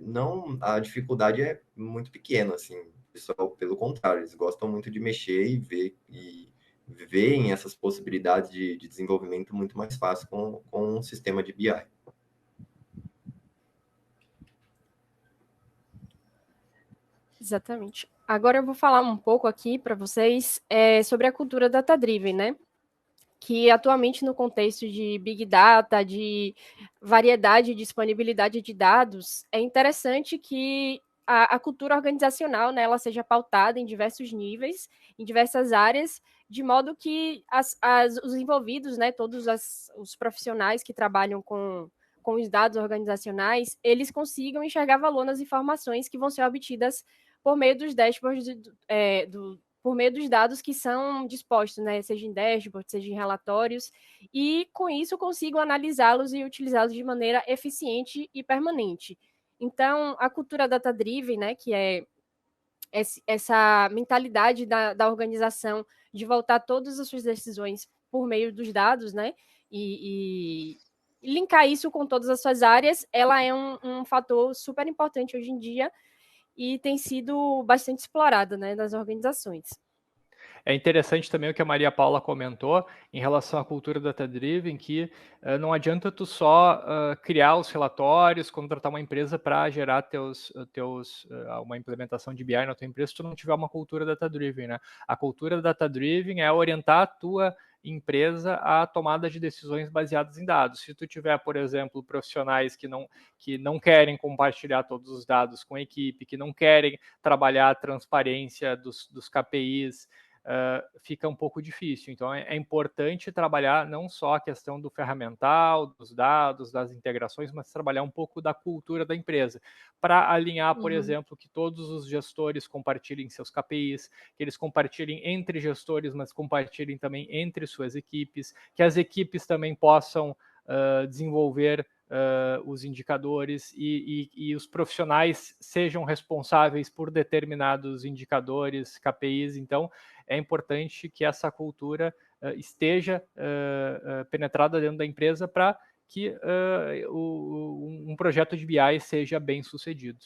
não, a dificuldade é muito pequena, assim. Pessoal, pelo contrário, eles gostam muito de mexer e veem essas possibilidades de desenvolvimento muito mais fácil com um sistema de BI.
Exatamente. Agora eu vou falar um pouco aqui para vocês sobre a cultura data-driven, né? Que atualmente no contexto de Big Data, de variedade e disponibilidade de dados, é interessante que a cultura organizacional, né, ela seja pautada em diversos níveis, em diversas áreas, de modo que os envolvidos, né, todos os profissionais que trabalham com os dados organizacionais, eles consigam enxergar valor nas informações que vão ser obtidas por meio dos dashboards por meio dos dados que são dispostos, né, seja em dashboard, seja em relatórios, e com isso consigam analisá-los e utilizá-los de maneira eficiente e permanente. Então, a cultura data-driven, né, que é essa mentalidade da organização de voltar todas as suas decisões por meio dos dados, né, e linkar isso com todas as suas áreas, ela é um fator super importante hoje em dia, e tem sido bastante explorada, né, nas organizações.
É interessante também o que a Maria Paula comentou em relação à cultura data-driven, que não adianta tu só criar os relatórios, contratar uma empresa para gerar uma implementação de BI na tua empresa se tu não tiver uma cultura data-driven, né? A cultura data-driven é orientar a tua empresa a tomada de decisões baseadas em dados. Se tu tiver, por exemplo, profissionais que não querem compartilhar todos os dados com a equipe, que não querem trabalhar a transparência dos KPIs, fica um pouco difícil. Então, é importante trabalhar não só a questão do ferramental, dos dados, das integrações, mas trabalhar um pouco da cultura da empresa, para alinhar, por exemplo, que todos os gestores compartilhem seus KPIs, que eles compartilhem entre gestores, mas compartilhem também entre suas equipes, que as equipes também possam desenvolver os indicadores e os profissionais sejam responsáveis por determinados indicadores, KPIs. Então, é importante que essa cultura esteja penetrada dentro da empresa para que um projeto de BI seja bem sucedido.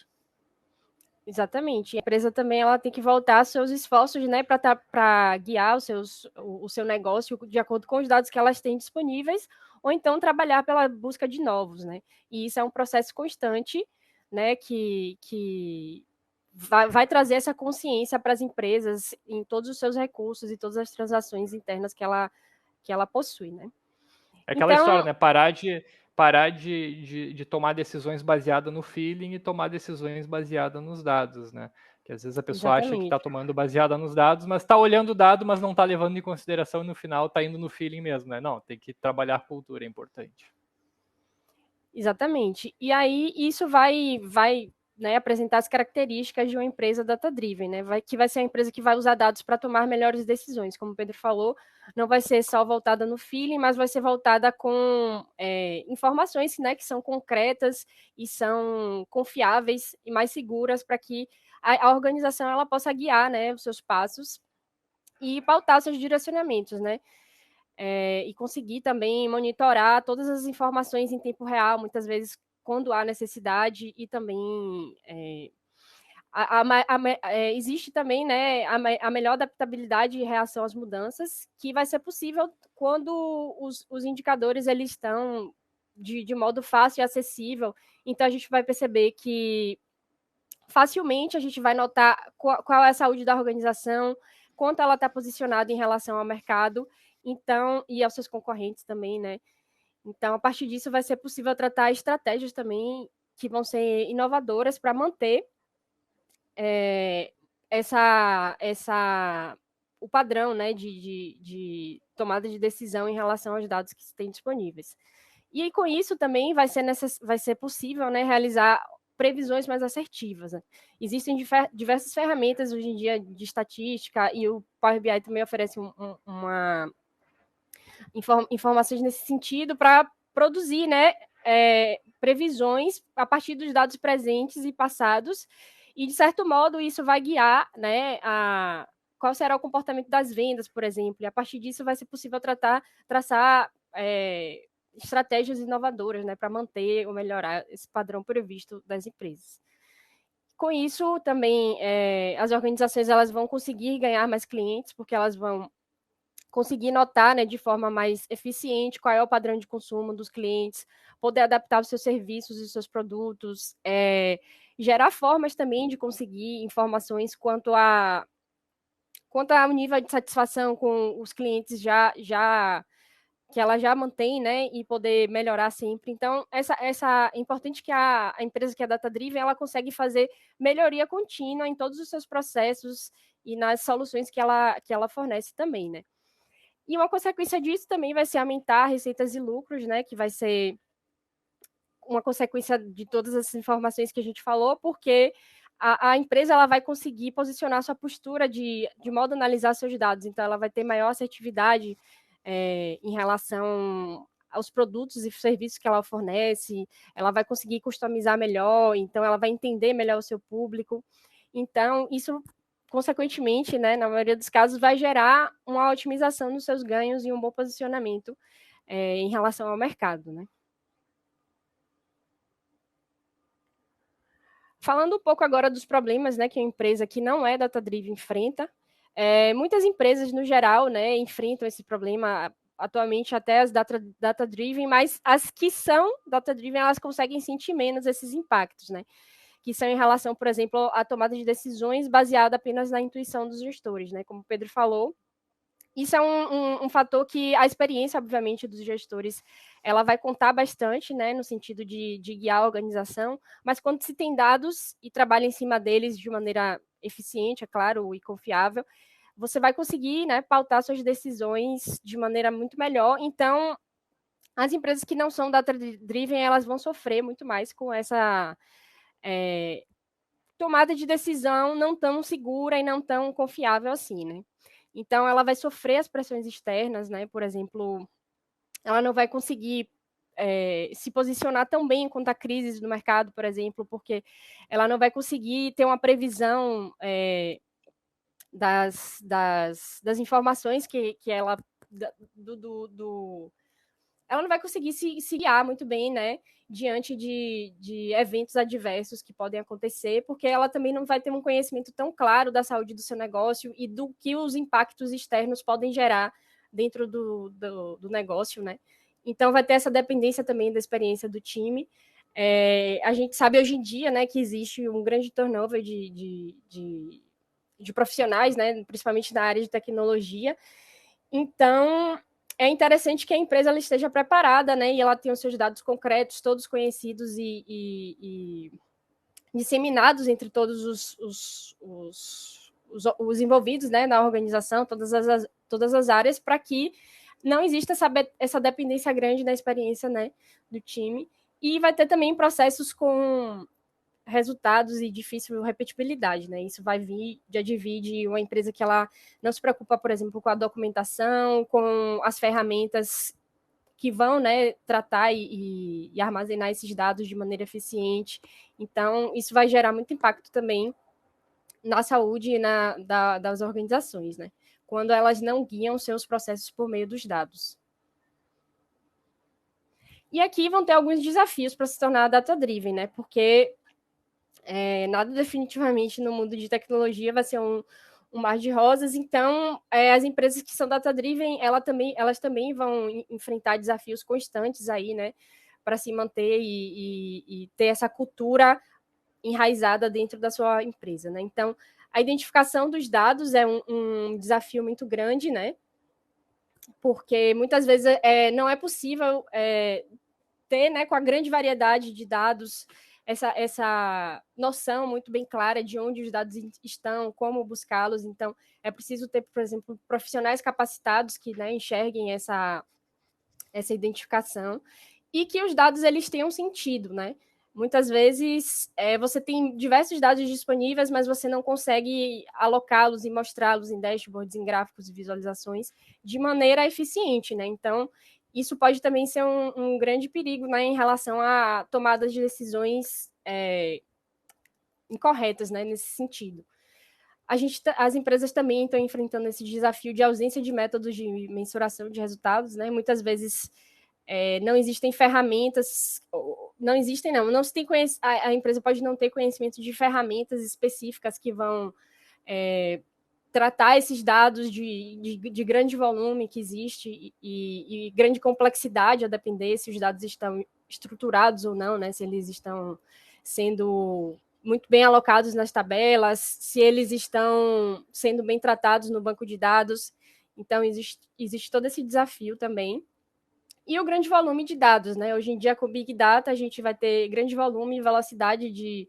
Exatamente. A empresa também ela tem que voltar seus esforços, né, para guiar o seu negócio de acordo com os dados que elas têm disponíveis, ou então trabalhar pela busca de novos, né? E isso é um processo constante, né, que vai trazer essa consciência para as empresas em todos os seus recursos e todas as transações internas que ela possui, né?
É aquela história, né? Parar de tomar decisões baseadas no feeling e tomar decisões baseadas nos dados, né? Que às vezes a pessoa acha que está tomando baseada nos dados, mas está olhando o dado, mas não está levando em consideração e no final está indo no feeling mesmo, né? Não, tem que trabalhar a cultura, é importante.
Exatamente. E aí isso vai né, apresentar as características de uma empresa data-driven, né? Que vai ser a empresa que vai usar dados para tomar melhores decisões. Como o Pedro falou, não vai ser só voltada no feeling, mas vai ser voltada com informações, né, que são concretas e são confiáveis e mais seguras para que a organização ela possa guiar, né, os seus passos e pautar seus direcionamentos, né? E conseguir também monitorar todas as informações em tempo real, muitas vezes quando há necessidade, e também existe também, né, a melhor adaptabilidade e reação às mudanças, que vai ser possível quando os indicadores eles estão de modo fácil e acessível. Então a gente vai perceber que facilmente a gente vai notar qual é a saúde da organização, quanto ela está posicionada em relação ao mercado, então, e aos seus concorrentes também, né? Então, a partir disso, vai ser possível tratar estratégias também que vão ser inovadoras para manter o padrão, né, de tomada de decisão em relação aos dados que se tem disponíveis. E aí, com isso também vai ser possível, né, realizar previsões mais assertivas. Né? Existem diversas ferramentas hoje em dia de estatística, e o Power BI também oferece informações nesse sentido para produzir, né, previsões a partir dos dados presentes e passados, e de certo modo isso vai guiar, né, qual será o comportamento das vendas, por exemplo, e a partir disso vai ser possível traçar estratégias inovadoras, né, para manter ou melhorar esse padrão previsto das empresas. Com isso, também, as organizações elas vão conseguir ganhar mais clientes, porque elas vão conseguir notar, né, de forma mais eficiente qual é o padrão de consumo dos clientes, poder adaptar os seus serviços e os seus produtos, gerar formas também de conseguir informações quanto ao nível de satisfação com os clientes que ela já mantém, né, e poder melhorar sempre. Então, é importante que a empresa que é data-driven, ela consegue fazer melhoria contínua em todos os seus processos e nas soluções que ela fornece também, né. E uma consequência disso também vai ser aumentar receitas e lucros, né, que vai ser uma consequência de todas as informações que a gente falou, porque a empresa ela vai conseguir posicionar sua postura de modo a analisar seus dados, então ela vai ter maior assertividade em relação aos produtos e serviços que ela fornece, ela vai conseguir customizar melhor, então ela vai entender melhor o seu público. Então, isso, consequentemente, né, na maioria dos casos, vai gerar uma otimização nos seus ganhos e um bom posicionamento em relação ao mercado, né? Falando um pouco agora dos problemas, né, que a empresa que não é data-driven enfrenta, Muitas empresas, no geral, né, enfrentam esse problema atualmente, até as data-driven, mas as que são data-driven, elas conseguem sentir menos esses impactos, né? Que são em relação, por exemplo, à tomada de decisões baseada apenas na intuição dos gestores, né? Como o Pedro falou, isso é um fator que a experiência, obviamente, dos gestores, ela vai contar bastante, né, no sentido de guiar a organização, mas quando se tem dados e trabalha em cima deles de maneira eficiente, é claro, e confiável, você vai conseguir, né, pautar suas decisões de maneira muito melhor. Então, as empresas que não são data-driven, elas vão sofrer muito mais com essa tomada de decisão não tão segura e não tão confiável assim, né? Então, ela vai sofrer as pressões externas, né? Por exemplo, ela não vai conseguir se posicionar tão bem quanto a crise do mercado, por exemplo, porque ela não vai conseguir ter uma previsão das informações que ela ela não vai conseguir se guiar muito bem, né, diante de eventos adversos que podem acontecer, porque ela também não vai ter um conhecimento tão claro da saúde do seu negócio e do que os impactos externos podem gerar dentro do negócio, né? Então, vai ter essa dependência também da experiência do time. A gente sabe hoje em dia, né, que existe um grande turnover de profissionais, né, principalmente na área de tecnologia. Então, é interessante que a empresa ela esteja preparada, né, e ela tenha os seus dados concretos, todos conhecidos e disseminados entre todos os envolvidos, né, na organização, todas as áreas, para que não exista essa dependência grande da experiência, né, do time. E vai ter também processos com resultados e difícil repetibilidade, né? Isso vai vir de advir de uma empresa que ela não se preocupa, por exemplo, com a documentação, com as ferramentas que vão, né, tratar e armazenar esses dados de maneira eficiente. Então, isso vai gerar muito impacto também na saúde das organizações, né? Quando elas não guiam seus processos por meio dos dados. E aqui vão ter alguns desafios para se tornar data-driven, né? Porque nada definitivamente no mundo de tecnologia vai ser um mar de rosas. Então, as empresas que são data-driven, elas também vão enfrentar desafios constantes aí, né, para se manter e ter essa cultura enraizada dentro da sua empresa, né? Então, a identificação dos dados é um desafio muito grande, né? Porque muitas vezes não é possível ter, né, com a grande variedade de dados, essa noção muito bem clara de onde os dados estão, como buscá-los. Então, é preciso ter, por exemplo, profissionais capacitados que, né, enxerguem essa identificação e que os dados eles tenham sentido, né? Muitas vezes você tem diversos dados disponíveis, mas você não consegue alocá-los e mostrá-los em dashboards, em gráficos e visualizações de maneira eficiente, né? Então, isso pode também ser um grande perigo, né, em relação a tomadas de decisões incorretas, né, nesse sentido. As empresas também estão enfrentando esse desafio de ausência de métodos de mensuração de resultados, né? Muitas vezes não existem ferramentas, não se tem a empresa pode não ter conhecimento de ferramentas específicas que vão tratar esses dados de grande volume que existe e grande complexidade, a depender se os dados estão estruturados ou não, né? Se eles estão sendo muito bem alocados nas tabelas, se eles estão sendo bem tratados no banco de dados. Então, existe todo esse desafio também. E o grande volume de dados, né? Hoje em dia, com Big Data, a gente vai ter grande volume e velocidade de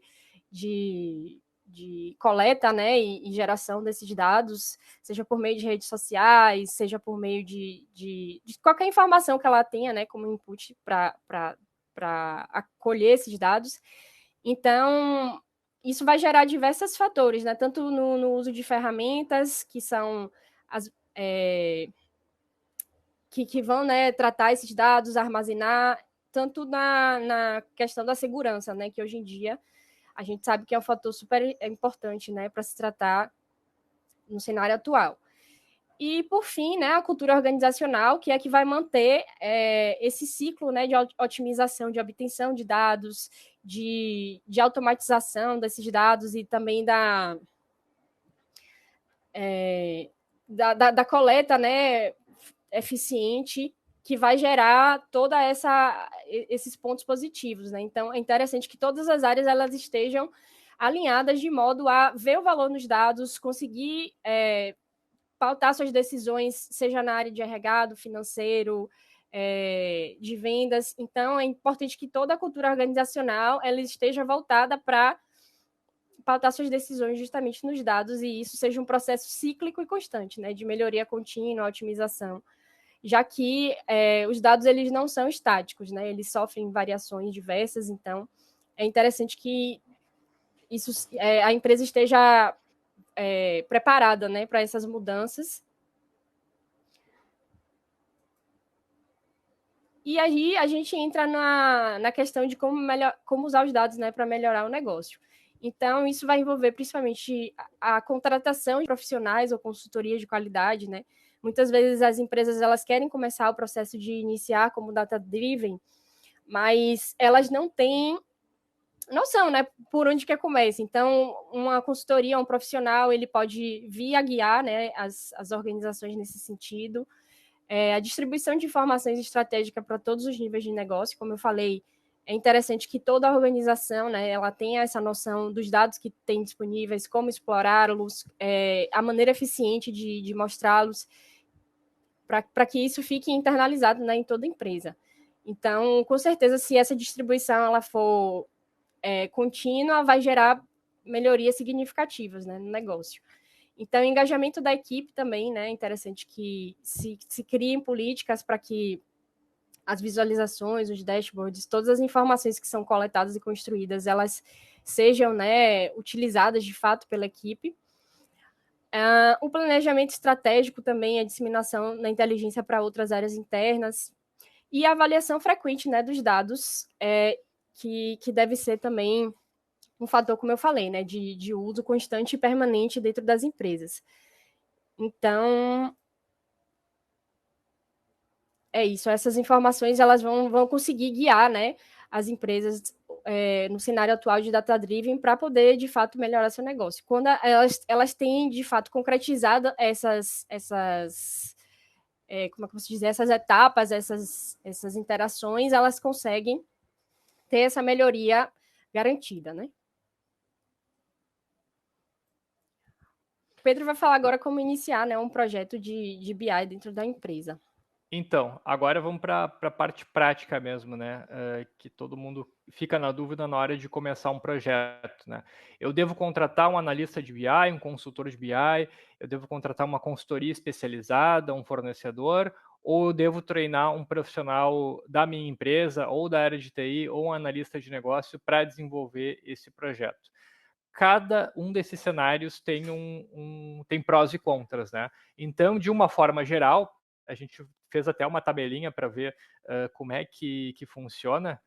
coleta, né, e geração desses dados, seja por meio de redes sociais, seja por meio de qualquer informação que ela tenha, né, como input para acolher esses dados. Então, isso vai gerar diversos fatores, né, tanto no uso de ferramentas que são que vão, né, tratar esses dados, armazenar, tanto na questão da segurança, né, que hoje em dia a gente sabe que é um fator super importante, né, para se tratar no cenário atual. E, por fim, né, a cultura organizacional, que é que vai manter esse ciclo, né, de otimização, de obtenção de dados, de automatização desses dados e também da coleta, né, eficiente, que vai gerar esses pontos positivos, né? Então, é interessante que todas as áreas elas estejam alinhadas de modo a ver o valor nos dados, conseguir pautar suas decisões, seja na área de RH, financeiro, de vendas. Então, é importante que toda a cultura organizacional ela esteja voltada para pautar suas decisões justamente nos dados e isso seja um processo cíclico e constante, né, de melhoria contínua, otimização, já que os dados eles não são estáticos, né, eles sofrem variações diversas, então é interessante que a empresa esteja preparada, né, para essas mudanças. E aí a gente entra na questão de como usar os dados, né, para melhorar o negócio. Então, isso vai envolver principalmente a contratação de profissionais ou consultoria de qualidade, né? Muitas vezes as empresas elas querem começar o processo de iniciar como data-driven, mas elas não têm noção, né, por onde que começa. Então, uma consultoria, um profissional, ele pode vir a guiar, né, as organizações nesse sentido. A distribuição de informações estratégica para todos os níveis de negócio, como eu falei, é interessante que toda a organização, né, ela tenha essa noção dos dados que tem disponíveis, como explorá-los, a maneira eficiente de mostrá-los, para que isso fique internalizado, né, em toda a empresa. Então, com certeza, se essa distribuição ela for contínua, vai gerar melhorias significativas, né, no negócio. Então, o engajamento da equipe também, né? É interessante que se criem políticas para que as visualizações, os dashboards, todas as informações que são coletadas e construídas, elas sejam, né, utilizadas de fato pela equipe. O planejamento estratégico também, a disseminação na inteligência para outras áreas internas e a avaliação frequente, né, dos dados, que deve ser também um fator, como eu falei, né, de uso constante e permanente dentro das empresas. Então, é isso. Essas informações elas vão conseguir guiar, né, as empresas no cenário atual de data-driven para poder, de fato, melhorar seu negócio. Quando elas têm, de fato, concretizado essas como é que eu posso dizer, essas etapas, essas interações, elas conseguem ter essa melhoria garantida, né? Pedro vai falar agora como iniciar, né, um projeto de BI dentro da empresa.
Então, agora vamos para a parte prática mesmo, né? Que todo mundo fica na dúvida na hora de começar um projeto, né? Eu devo contratar um analista de BI, um consultor de BI, eu devo contratar uma consultoria especializada, um fornecedor, ou eu devo treinar um profissional da minha empresa, ou da área de TI, ou um analista de negócio para desenvolver esse projeto. Cada um desses cenários tem tem prós e contras, né? Então, de uma forma geral, a gente fez até uma tabelinha para ver como é que funciona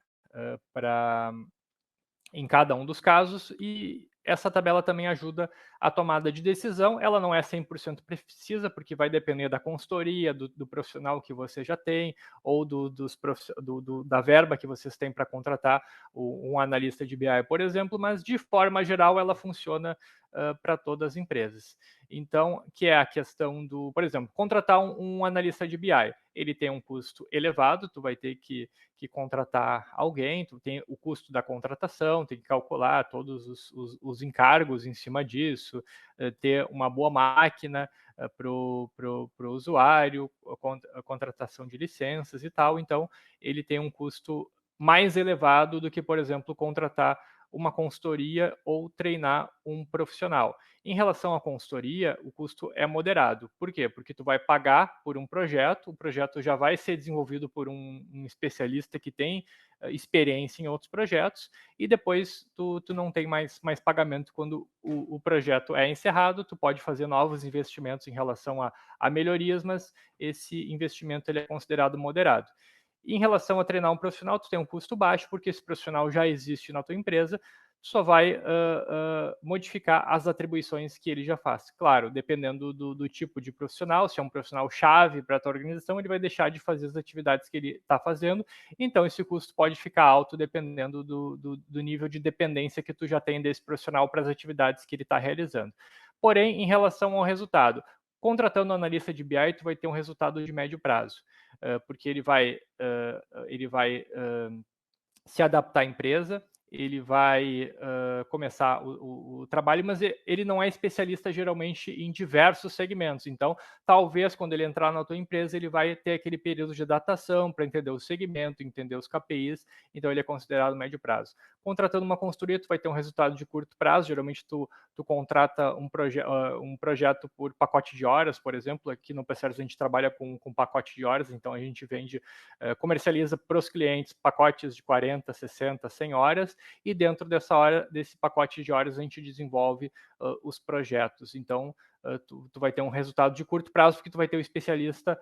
em cada um dos casos, e essa tabela também ajuda a tomada de decisão. Ela não é 100% precisa, porque vai depender da consultoria, do profissional que você já tem, ou da verba que vocês têm para contratar um analista de BI, por exemplo, mas de forma geral ela funciona para todas as empresas. Então, que é a questão por exemplo, contratar um analista de BI, ele tem um custo elevado, tu vai ter que contratar alguém, tu tem o custo da contratação, tem que calcular todos os encargos em cima disso, ter uma boa máquina para o usuário, a contratação de licenças e tal. Então, ele tem um custo mais elevado do que, por exemplo, contratar uma consultoria ou treinar um profissional. Em relação à consultoria, o custo é moderado. Por quê? Porque tu vai pagar por um projeto, o projeto já vai ser desenvolvido por um especialista que tem experiência em outros projetos, e depois tu não tem mais pagamento quando o projeto é encerrado. Tu pode fazer novos investimentos em relação a melhorias, mas esse investimento ele é considerado moderado. Em relação a treinar um profissional, tu tem um custo baixo, porque esse profissional já existe na tua empresa, tu só vai modificar as atribuições que ele já faz. Claro, dependendo do tipo de profissional, se é um profissional chave para a tua organização, ele vai deixar de fazer as atividades que ele está fazendo, então esse custo pode ficar alto dependendo do nível de dependência que tu já tem desse profissional para as atividades que ele está realizando. Porém, em relação ao resultado, contratando um analista de BI, tu vai ter um resultado de médio prazo, porque ele vai se adaptar à empresa, ele vai começar o trabalho, mas ele não é especialista geralmente em diversos segmentos. Então, talvez quando ele entrar na tua empresa, ele vai ter aquele período de adaptação para entender o segmento, entender os KPIs, então ele é considerado médio prazo. Contratando uma consultoria, tu vai ter um resultado de curto prazo, geralmente tu contrata um projeto por pacote de horas, por exemplo, aqui no PCers a gente trabalha com pacote de horas, então a gente vende, comercializa para os clientes pacotes de 40, 60, 100 horas, e dentro desse pacote de horas a gente desenvolve os projetos. Então, tu vai ter um resultado de curto prazo, porque tu vai ter o especialista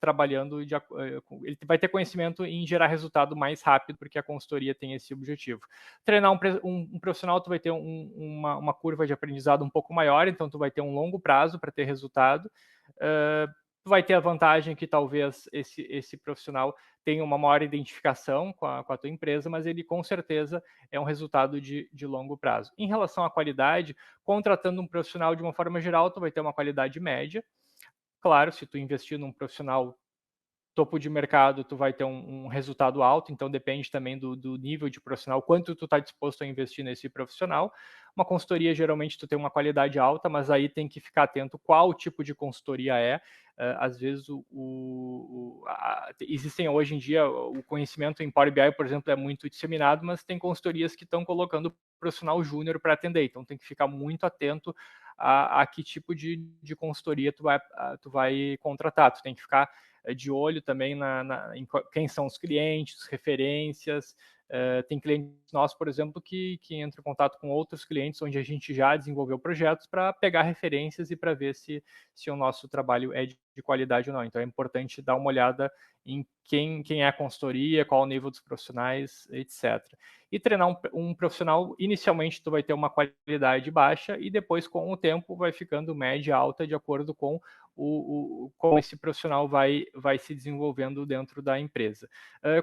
trabalhando, ele vai ter conhecimento em gerar resultado mais rápido, porque a consultoria tem esse objetivo. Treinar um profissional, tu vai ter uma curva de aprendizado um pouco maior, então tu vai ter um longo prazo para ter resultado. Tu vai ter a vantagem que talvez esse profissional tenha uma maior identificação com a tua empresa, mas ele com certeza é um resultado de longo prazo. Em relação à qualidade, contratando um profissional de uma forma geral, tu vai ter uma qualidade média. Claro, se tu investir num profissional topo de mercado, tu vai ter um resultado alto, então depende também do nível de profissional, quanto tu está disposto a investir nesse profissional. Uma consultoria, geralmente, tu tem uma qualidade alta, mas aí tem que ficar atento qual tipo de consultoria é. Às vezes, existem hoje em dia, o conhecimento em Power BI, por exemplo, é muito disseminado, mas tem consultorias que estão colocando profissional júnior para atender, então tem que ficar muito atento a que tipo de consultoria tu vai contratar. Tu tem que ficar de olho também em quem são os clientes, referências. Tem clientes nossos, por exemplo, que entram em contato com outros clientes onde a gente já desenvolveu projetos para pegar referências e para ver se o nosso trabalho é de qualidade ou não. Então é importante dar uma olhada em quem é a consultoria, qual o nível dos profissionais, etc. E treinar um profissional, inicialmente tu vai ter uma qualidade baixa e depois, com o tempo, vai ficando média alta de acordo com como esse profissional vai se desenvolvendo dentro da empresa.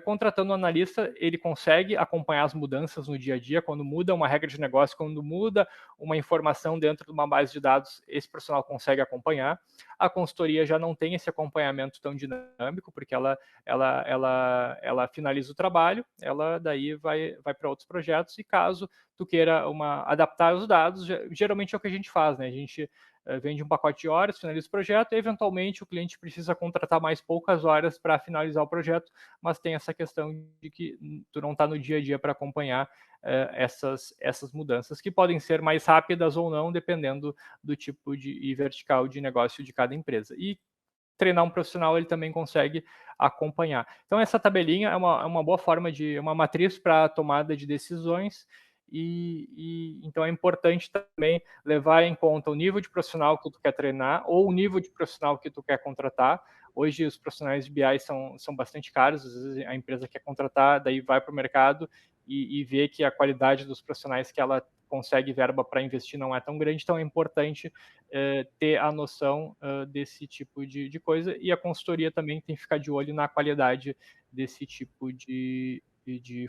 Contratando um analista, ele consegue acompanhar as mudanças no dia a dia, quando muda uma regra de negócio, quando muda uma informação dentro de uma base de dados, esse profissional consegue acompanhar. A consultoria já não tem esse acompanhamento tão dinâmico, porque ela finaliza o trabalho, ela daí vai para outros projetos, e caso tu queira adaptar os dados, geralmente é o que a gente faz, né? A gente vende um pacote de horas, finaliza o projeto, e eventualmente o cliente precisa contratar mais poucas horas para finalizar o projeto, mas tem essa questão de que tu não está no dia a dia para acompanhar essas mudanças, que podem ser mais rápidas ou não, dependendo do tipo e vertical de negócio de cada empresa. E treinar um profissional, ele também consegue acompanhar. Então, essa tabelinha é uma boa forma uma matriz para a tomada de decisões. Então é importante também levar em conta o nível de profissional que tu quer treinar ou o nível de profissional que tu quer contratar. Hoje os profissionais de BI são bastante caros, às vezes a empresa quer contratar, daí vai para o mercado e vê que a qualidade dos profissionais que ela consegue verba para investir não é tão grande, então é importante ter a noção desse tipo de coisa, e a consultoria também tem que ficar de olho na qualidade desse tipo de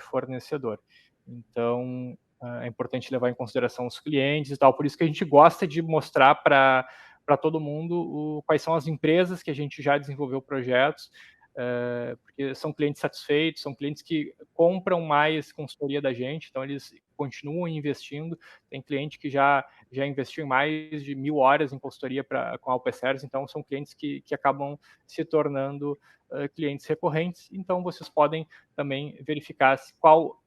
fornecedor. Então, é importante levar em consideração os clientes e tal, por isso que a gente gosta de mostrar para todo mundo quais são as empresas que a gente já desenvolveu projetos, porque são clientes satisfeitos, são clientes que compram mais consultoria da gente, então eles continuam investindo. Tem cliente que já investiu em mais de 1.000 horas em consultoria com a Alpecers, então são clientes que acabam se tornando clientes recorrentes. Então vocês podem também verificar qual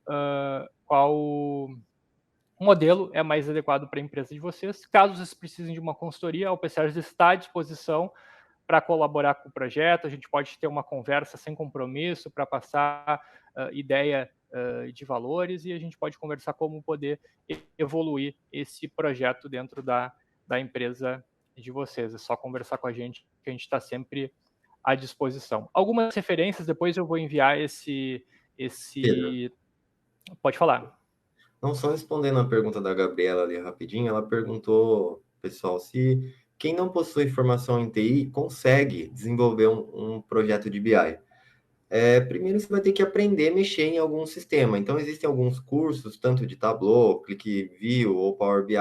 modelo é mais adequado para a empresa de vocês. Caso vocês precisem de uma consultoria, a Alpecers está à disposição para colaborar com o projeto. A gente pode ter uma conversa sem compromisso para passar ideia de valores, e a gente pode conversar como poder evoluir esse projeto dentro da empresa de vocês. É só conversar com a gente, que a gente está sempre à disposição. Algumas referências, depois eu vou enviar esse... Pode falar.
Não, só respondendo a pergunta da Gabriela ali rapidinho, ela perguntou, pessoal, se quem não possui formação em TI consegue desenvolver um projeto de BI. Primeiro, você vai ter que aprender a mexer em algum sistema. Então, existem alguns cursos, tanto de Tableau, ClickView ou Power BI,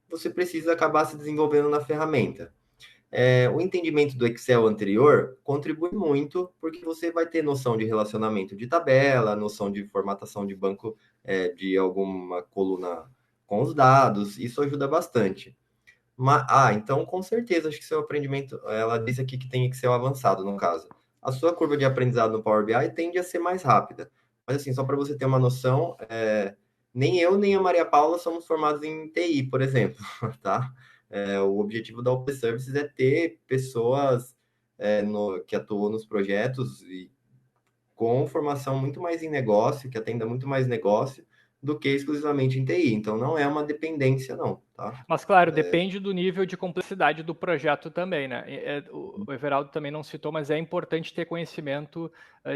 você precisa acabar se desenvolvendo na ferramenta. O entendimento do Excel anterior contribui muito, porque você vai ter noção de relacionamento de tabela, noção de formatação de banco, de alguma coluna com os dados, isso ajuda bastante. Então, com certeza, acho que seu aprendimento, ela diz aqui que tem Excel avançado, no caso. A sua curva de aprendizado no Power BI tende a ser mais rápida. Mas, assim, só para você ter uma noção, nem eu, nem a Maria Paula somos formados em TI, por exemplo, tá? O objetivo da Open Services é ter pessoas que atuam nos projetos e com formação muito mais em negócio, que atenda muito mais negócio, do que exclusivamente em TI. Então, não é uma dependência, não, tá?
Mas, claro, depende do nível de complexidade do projeto também, né? O Everaldo também não citou, mas é importante ter conhecimento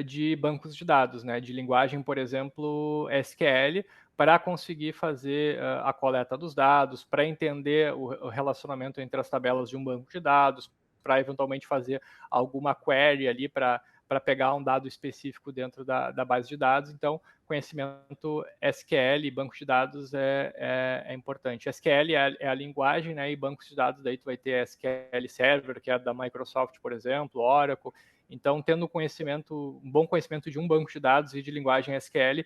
de bancos de dados, né? De linguagem, por exemplo, SQL, para conseguir fazer a coleta dos dados, para entender o relacionamento entre as tabelas de um banco de dados, para eventualmente fazer alguma query ali para pegar um dado específico dentro da base de dados. Então, conhecimento SQL, banco de dados é importante. SQL é a linguagem, né? E bancos de dados, daí tu vai ter SQL Server, que é da Microsoft, por exemplo, Oracle. Então, tendo um bom conhecimento de um banco de dados e de linguagem SQL,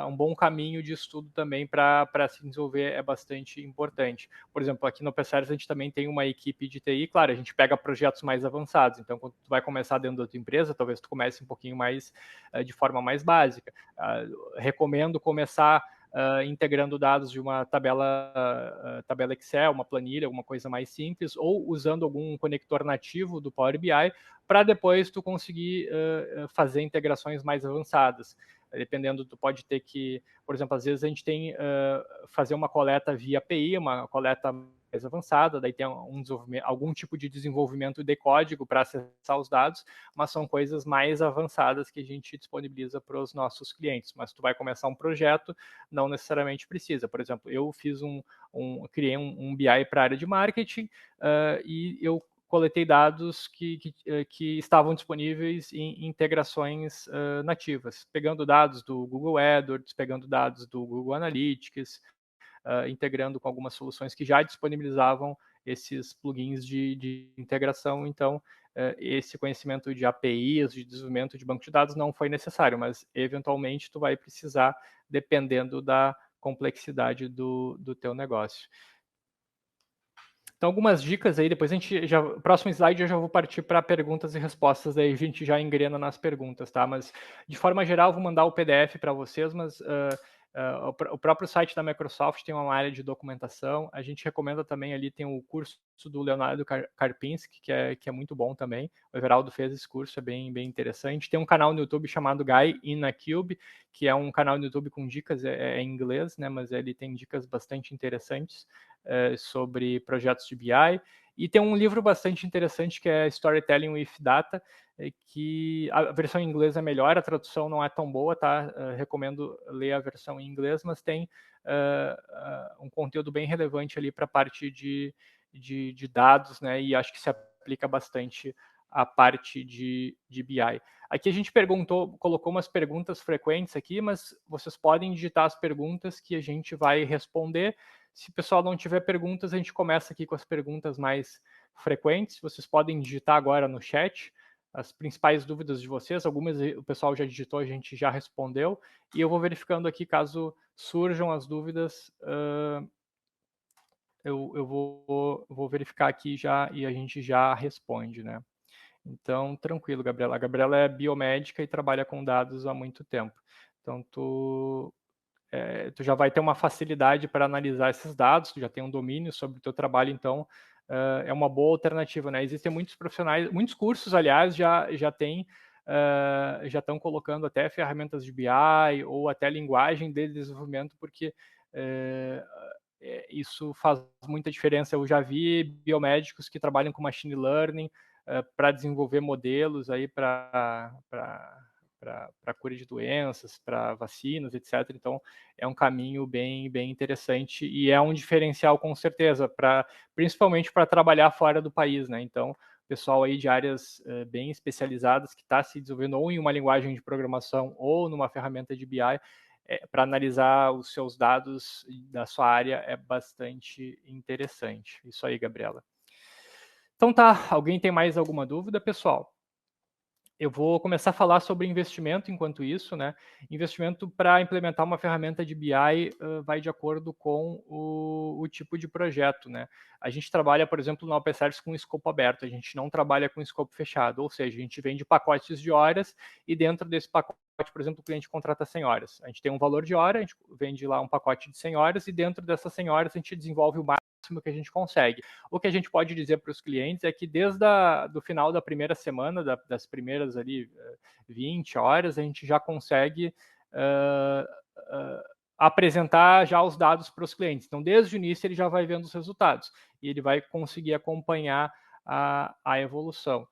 um bom caminho de estudo também para se desenvolver, é bastante importante. Por exemplo, aqui no PSERS a gente também tem uma equipe de TI, claro, a gente pega projetos mais avançados, então quando tu vai começar dentro da tua empresa, talvez tu comece um pouquinho mais de forma mais básica. Recomendo começar integrando dados de uma tabela Excel, uma planilha, alguma coisa mais simples, ou usando algum conector nativo do Power BI, para depois tu conseguir fazer integrações mais avançadas. Dependendo, tu pode ter que, por exemplo, às vezes a gente tem fazer uma coleta via API, uma coleta mais avançada, daí tem algum tipo de desenvolvimento de código para acessar os dados, mas são coisas mais avançadas que a gente disponibiliza para os nossos clientes. Mas tu vai começar um projeto, não necessariamente precisa. Por exemplo, eu fiz criei um BI para a área de marketing e eu coletei dados que estavam disponíveis em integrações nativas, pegando dados do Google AdWords, pegando dados do Google Analytics, integrando com algumas soluções que já disponibilizavam esses plugins de integração. Então, esse conhecimento de APIs, de desenvolvimento de banco de dados não foi necessário, mas eventualmente tu vai precisar, dependendo da complexidade do teu negócio. Então, algumas dicas aí, depois próximo slide eu já vou partir para perguntas e respostas, aí a gente já engrena nas perguntas, tá? Mas, de forma geral, vou mandar o PDF para vocês, mas o próprio site da Microsoft tem uma área de documentação, a gente recomenda também ali, tem o curso do Leonardo Karpinski, que é muito bom também, o Everaldo fez esse curso, é bem interessante. Tem um canal no YouTube chamado Guy in a Cube, que é um canal no YouTube com dicas, em inglês, né, mas ele tem dicas bastante interessantes sobre projetos de BI. E tem um livro bastante interessante que é Storytelling with Data, que a versão em inglês é melhor, a tradução não é tão boa, tá? Recomendo ler a versão em inglês, mas tem um conteúdo bem relevante ali para a parte de dados, né? E acho que se aplica bastante à parte de BI. Aqui a gente colocou umas perguntas frequentes aqui, mas vocês podem digitar as perguntas que a gente vai responder. Se o pessoal não tiver perguntas, a gente começa aqui com as perguntas mais frequentes. Vocês podem digitar agora no chat as principais dúvidas de vocês. Algumas o pessoal já digitou, a gente já respondeu. E eu vou verificando aqui, caso surjam as dúvidas, eu vou verificar aqui já e a gente já responde, né? Então, tranquilo, Gabriela. A Gabriela é biomédica e trabalha com dados há muito tempo. Então, tu já vai ter uma facilidade para analisar esses dados, tu já tem um domínio sobre o teu trabalho, então é uma boa alternativa, né? Existem muitos profissionais, muitos cursos, aliás, já estão colocando até ferramentas de BI ou até linguagem de desenvolvimento, porque isso faz muita diferença. Eu já vi biomédicos que trabalham com machine learning para desenvolver modelos aí para cura de doenças, para vacinas, etc. Então, é um caminho bem interessante e é um diferencial, com certeza, principalmente para trabalhar fora do país, né? Então, pessoal aí de áreas bem especializadas que está se desenvolvendo ou em uma linguagem de programação ou numa ferramenta de BI, para analisar os seus dados da sua área é bastante interessante. Isso aí, Gabriela. Então tá, alguém tem mais alguma dúvida, pessoal? Eu vou começar a falar sobre investimento enquanto isso, né? Investimento para implementar uma ferramenta de BI vai de acordo com o tipo de projeto, né? A gente trabalha, por exemplo, no Open Service com escopo aberto, a gente não trabalha com escopo fechado, ou seja, a gente vende pacotes de horas e dentro desse pacote, por exemplo, o cliente contrata 100 horas. A gente tem um valor de hora, a gente vende lá um pacote de 100 horas e dentro dessas 100 horas a gente desenvolve o máximo que a gente consegue. O que a gente pode dizer para os clientes é que desde do final da primeira semana, das primeiras ali 20 horas, a gente já consegue apresentar já os dados para os clientes. Então, desde o início, ele já vai vendo os resultados e ele vai conseguir acompanhar a evolução.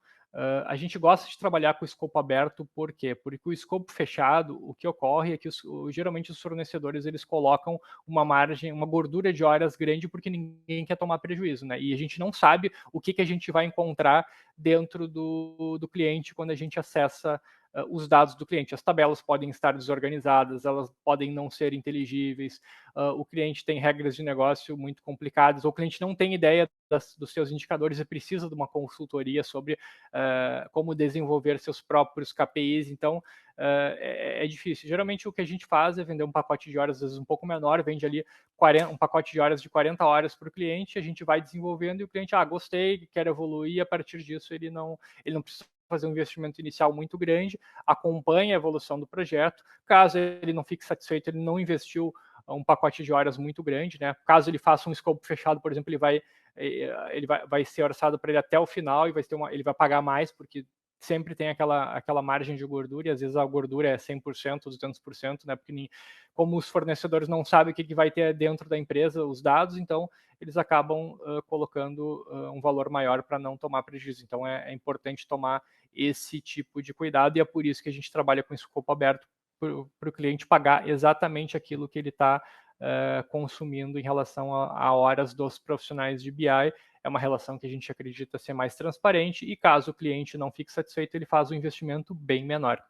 A gente gosta de trabalhar com o escopo aberto, por quê? Porque o escopo fechado, o que ocorre é que geralmente os fornecedores eles colocam uma margem, uma gordura de horas grande porque ninguém quer tomar prejuízo, né? E a gente não sabe o que a gente vai encontrar dentro do cliente quando a gente acessa os dados do cliente. As tabelas podem estar desorganizadas, elas podem não ser inteligíveis, o cliente tem regras de negócio muito complicadas, ou o cliente não tem ideia dos seus indicadores e precisa de uma consultoria sobre como desenvolver seus próprios KPIs. Então, é difícil. Geralmente, o que a gente faz é vender um pacote de horas, às vezes um pouco menor, vende ali um pacote de horas de 40 horas para o cliente, a gente vai desenvolvendo e o cliente, gostei, quer evoluir, e a partir disso ele não precisa fazer um investimento inicial muito grande, acompanha a evolução do projeto. Caso ele não fique satisfeito, ele não investiu um pacote de horas muito grande, né? Caso ele faça um escopo fechado, por exemplo, ele vai ser orçado para ele até o final e ele vai pagar mais, porque sempre tem aquela margem de gordura, e às vezes a gordura é 100%, 200%, né? Porque como os fornecedores não sabem o que vai ter dentro da empresa, os dados, então eles acabam colocando um valor maior para não tomar prejuízo. Então é importante tomar esse tipo de cuidado, e é por isso que a gente trabalha com escopo aberto, para o cliente pagar exatamente aquilo que ele está consumindo em relação a horas dos profissionais de BI. É uma relação que a gente acredita ser mais transparente, e caso o cliente não fique satisfeito, ele faz um investimento bem menor.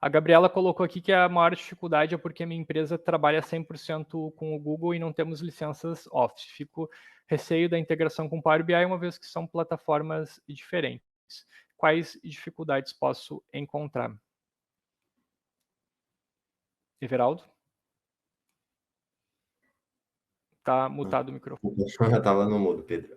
A Gabriela colocou aqui que a maior dificuldade é porque a minha empresa trabalha 100% com o Google e não temos licenças Office. Fico receio da integração com o Power BI, uma vez que são plataformas diferentes. Quais dificuldades posso encontrar? Everaldo? Tá mutado o microfone.
Eu estava no mudo, Pedro.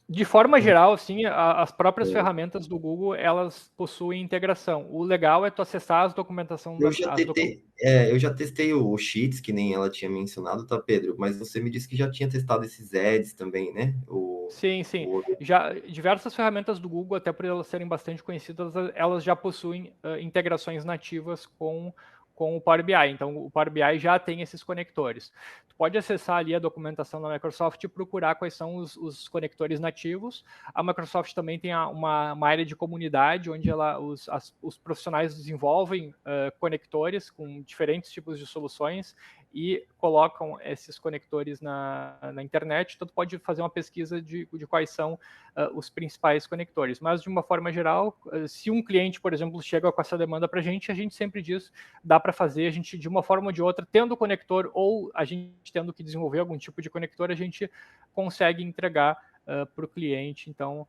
De forma geral, assim, as próprias ferramentas do Google, elas possuem integração. O legal é tu acessar as documentações.
Eu já testei o Sheets, que nem ela tinha mencionado, tá, Pedro? Mas você me disse que já tinha testado esses ads também, né?
Sim. Já diversas ferramentas do Google, até por elas serem bastante conhecidas, elas já possuem integrações nativas com o Power BI. Então, o Power BI já tem esses conectores. Tu pode acessar ali a documentação da Microsoft e procurar quais são os conectores nativos. A Microsoft também tem uma área de comunidade, onde os profissionais desenvolvem conectores com diferentes tipos de soluções e colocam esses conectores na internet. Então, tu pode fazer uma pesquisa de quais são os principais conectores. Mas, de uma forma geral, se um cliente, por exemplo, chega com essa demanda para a gente sempre diz, dá para fazer, a gente, de uma forma ou de outra, tendo o conector ou a gente tendo que desenvolver algum tipo de conector, a gente consegue entregar para o cliente. Então,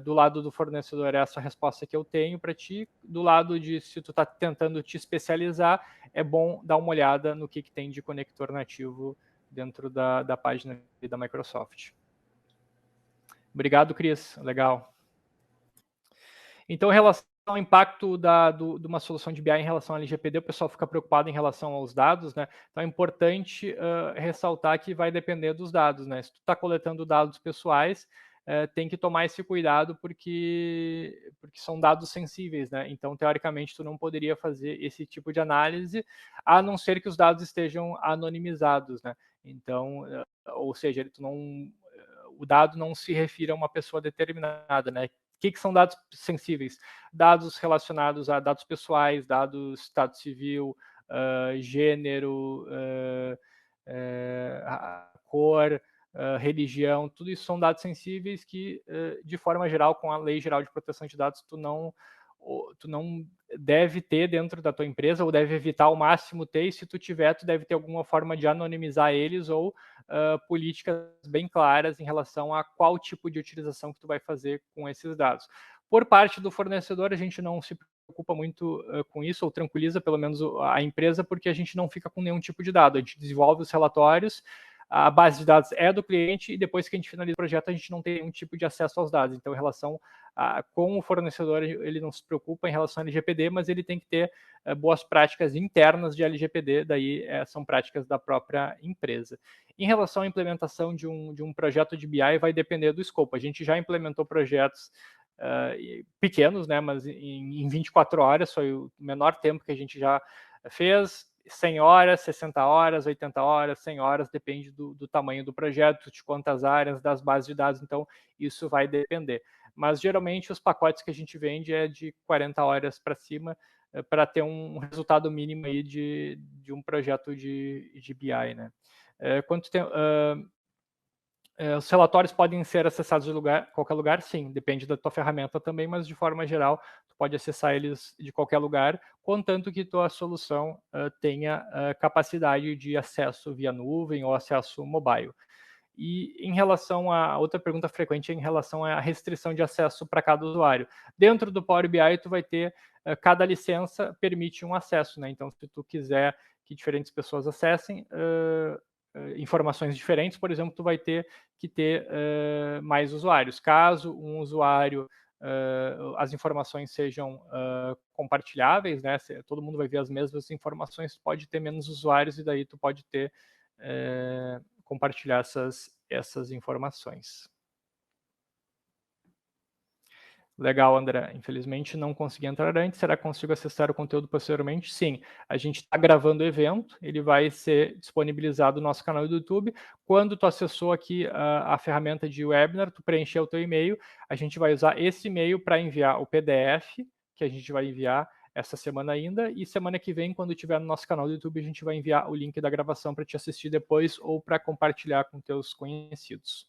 do lado do fornecedor, essa resposta que eu tenho para ti. Do lado de se tu está tentando te especializar, é bom dar uma olhada no que tem de conector nativo dentro da página da Microsoft. Obrigado, Cris. Legal. Então, em relação ao impacto de uma solução de BI em relação ao LGPD, o pessoal fica preocupado em relação aos dados, né? Então, é importante ressaltar que vai depender dos dados, né? Se tu está coletando dados pessoais, tem que tomar esse cuidado porque são dados sensíveis, né? Então, teoricamente, tu não poderia fazer esse tipo de análise, a não ser que os dados estejam anonimizados, né? Então, ou seja, o dado não se refira a uma pessoa determinada, né? O que são dados sensíveis? Dados relacionados a dados pessoais, dados estado civil, gênero, cor, religião, tudo isso são dados sensíveis que, de forma geral, com a Lei Geral de Proteção de Dados, tu não deve ter dentro da tua empresa, ou deve evitar ao máximo ter, e se tu tiver, tu deve ter alguma forma de anonimizar eles, ou políticas bem claras em relação a qual tipo de utilização que tu vai fazer com esses dados. Por parte do fornecedor, a gente não se preocupa muito com isso, ou tranquiliza pelo menos a empresa, porque a gente não fica com nenhum tipo de dado. A gente desenvolve os relatórios, a base de dados é do cliente, e depois que a gente finaliza o projeto, a gente não tem nenhum tipo de acesso aos dados. Então, em relação com o fornecedor, ele não se preocupa em relação ao LGPD, mas ele tem que ter boas práticas internas de LGPD, daí são práticas da própria empresa. Em relação à implementação de um projeto de BI, vai depender do escopo. A gente já implementou projetos pequenos, né, mas em 24 horas, foi o menor tempo que a gente já fez. 100 horas, 60 horas, 80 horas, 100 horas, depende do tamanho do projeto, de quantas áreas, das bases de dados, então isso vai depender. Mas geralmente os pacotes que a gente vende é de 40 horas para cima, para ter um resultado mínimo aí de um projeto de BI, né? Quanto tempo... os relatórios podem ser acessados de qualquer lugar? Sim, depende da tua ferramenta também, mas de forma geral, tu pode acessar eles de qualquer lugar, contanto que tua solução tenha capacidade de acesso via nuvem ou acesso mobile. E em relação a outra pergunta frequente, em relação à restrição de acesso para cada usuário. Dentro do Power BI, tu vai ter, cada licença permite um acesso, né? Então, se tu quiser que diferentes pessoas acessem, informações diferentes, por exemplo, tu vai ter que ter mais usuários. Caso um usuário, as informações sejam compartilháveis, né? Todo mundo vai ver as mesmas informações, pode ter menos usuários e daí tu pode ter compartilhar essas informações. Legal, André. Infelizmente não consegui entrar antes. Será que consigo acessar o conteúdo posteriormente? Sim. A gente está gravando o evento, ele vai ser disponibilizado no nosso canal do YouTube. Quando tu acessou aqui a ferramenta de webinar, tu preencheu o teu e-mail, a gente vai usar esse e-mail para enviar o PDF, que a gente vai enviar essa semana ainda, e semana que vem, quando tiver no nosso canal do YouTube, a gente vai enviar o link da gravação para te assistir depois ou para compartilhar com teus conhecidos.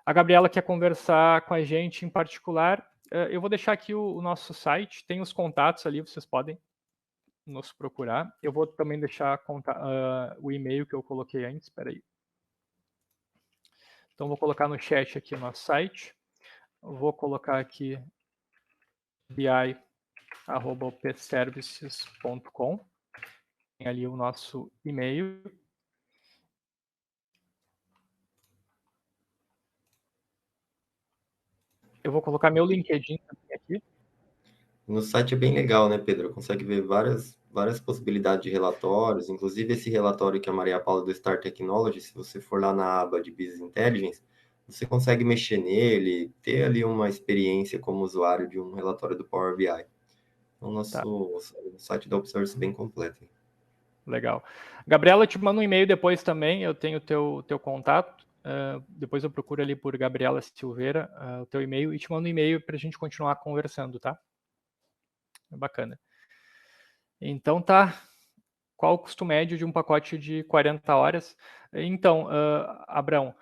A Gabriela quer conversar com a gente em particular. Eu vou deixar aqui o nosso site, tem os contatos ali, vocês podem nos procurar. Eu vou também deixar o e-mail que eu coloquei antes, espera aí. Então, vou colocar no chat aqui o nosso site. Vou colocar aqui bi@opservices.com. Tem ali o nosso e-mail. Eu vou colocar meu LinkedIn também aqui.
No site é bem legal, né, Pedro? Consegue ver várias possibilidades de relatórios, inclusive esse relatório que a Maria Paula do Star Technology, se você for lá na aba de Business Intelligence, você consegue mexer nele, ter ali uma experiência como usuário de um relatório do Power BI. Então, o site da Observice é bem completo.
Legal. Gabriela, eu te mando um e-mail depois também, eu tenho o teu contato. Depois eu procuro ali por Gabriela Silveira, o teu e-mail, e te mando um e-mail para a gente continuar conversando, tá? Bacana. Então tá. Qual o custo médio de um pacote de 40 horas? Então, Abrão,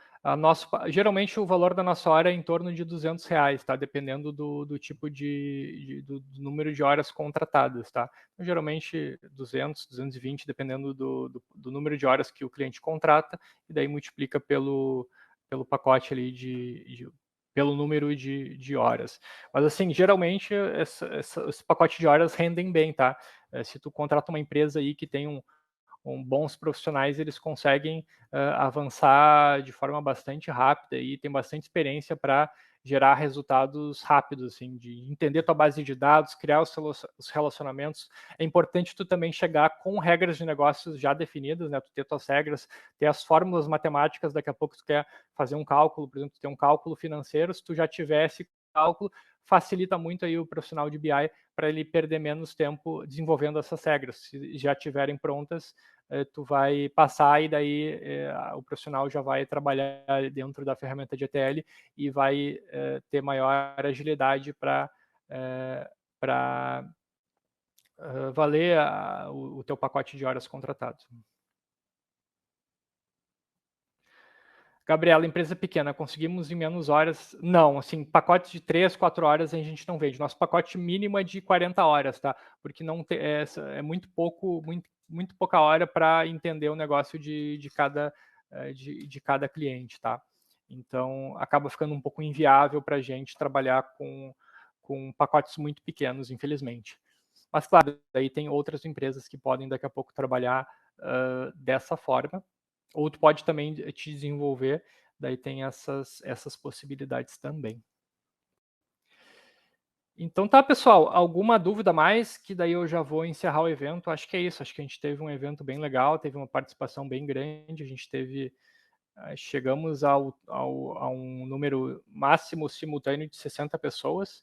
geralmente o valor da nossa hora é em torno de R$200, tá? Dependendo do tipo do número de horas contratadas, tá? Então, geralmente 200, 220, dependendo do número de horas que o cliente contrata, e daí multiplica pelo pacote ali pelo número de horas. Mas assim, geralmente esse pacote de horas rendem bem, tá? Se tu contrata uma empresa aí que tem bons profissionais, eles conseguem avançar de forma bastante rápida e tem bastante experiência para gerar resultados rápidos, assim, de entender tua base de dados, criar os relacionamentos. É importante tu também chegar com regras de negócios já definidas, né? Tu ter tuas regras, ter as fórmulas matemáticas, daqui a pouco tu quer fazer um cálculo, por exemplo, tu tem um cálculo financeiro, se tu já tiver esse cálculo, facilita muito aí o profissional de BI para ele perder menos tempo desenvolvendo essas regras. Se já estiverem prontas, tu vai passar e daí o profissional já vai trabalhar dentro da ferramenta de ETL e vai ter maior agilidade para valer o teu pacote de horas contratado. Gabriela, empresa pequena, conseguimos em menos horas? Não, assim, pacotes de 3, 4 horas a gente não vende. Nosso pacote mínimo é de 40 horas, tá? Porque não é muito pouca hora para entender o negócio de cada cliente, tá? Então, acaba ficando um pouco inviável para a gente trabalhar com pacotes muito pequenos, infelizmente. Mas, claro, daí tem outras empresas que podem daqui a pouco trabalhar dessa forma, ou tu pode também te desenvolver, daí tem essas possibilidades também. Então tá, pessoal, alguma dúvida mais? Que daí eu já vou encerrar o evento. Acho que é isso, acho que a gente teve um evento bem legal, teve uma participação bem grande, a gente teve, chegamos a um número máximo simultâneo de 60 pessoas,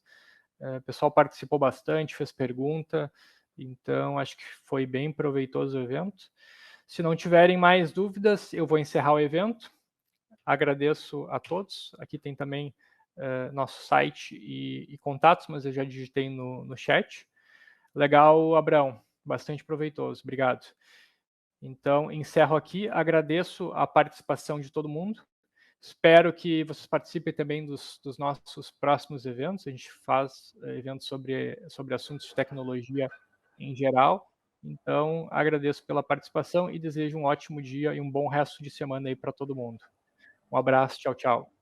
o pessoal participou bastante, fez pergunta, então acho que foi bem proveitoso o evento. Se não tiverem mais dúvidas, eu vou encerrar o evento. Agradeço a todos. Aqui tem também nosso site e contatos, mas eu já digitei no chat. Legal, Abraão. Bastante proveitoso. Obrigado. Então, encerro aqui. Agradeço a participação de todo mundo. Espero que vocês participem também dos nossos próximos eventos. A gente faz eventos sobre assuntos de tecnologia em geral. Então, agradeço pela participação e desejo um ótimo dia e um bom resto de semana aí para todo mundo. Um abraço, tchau, tchau.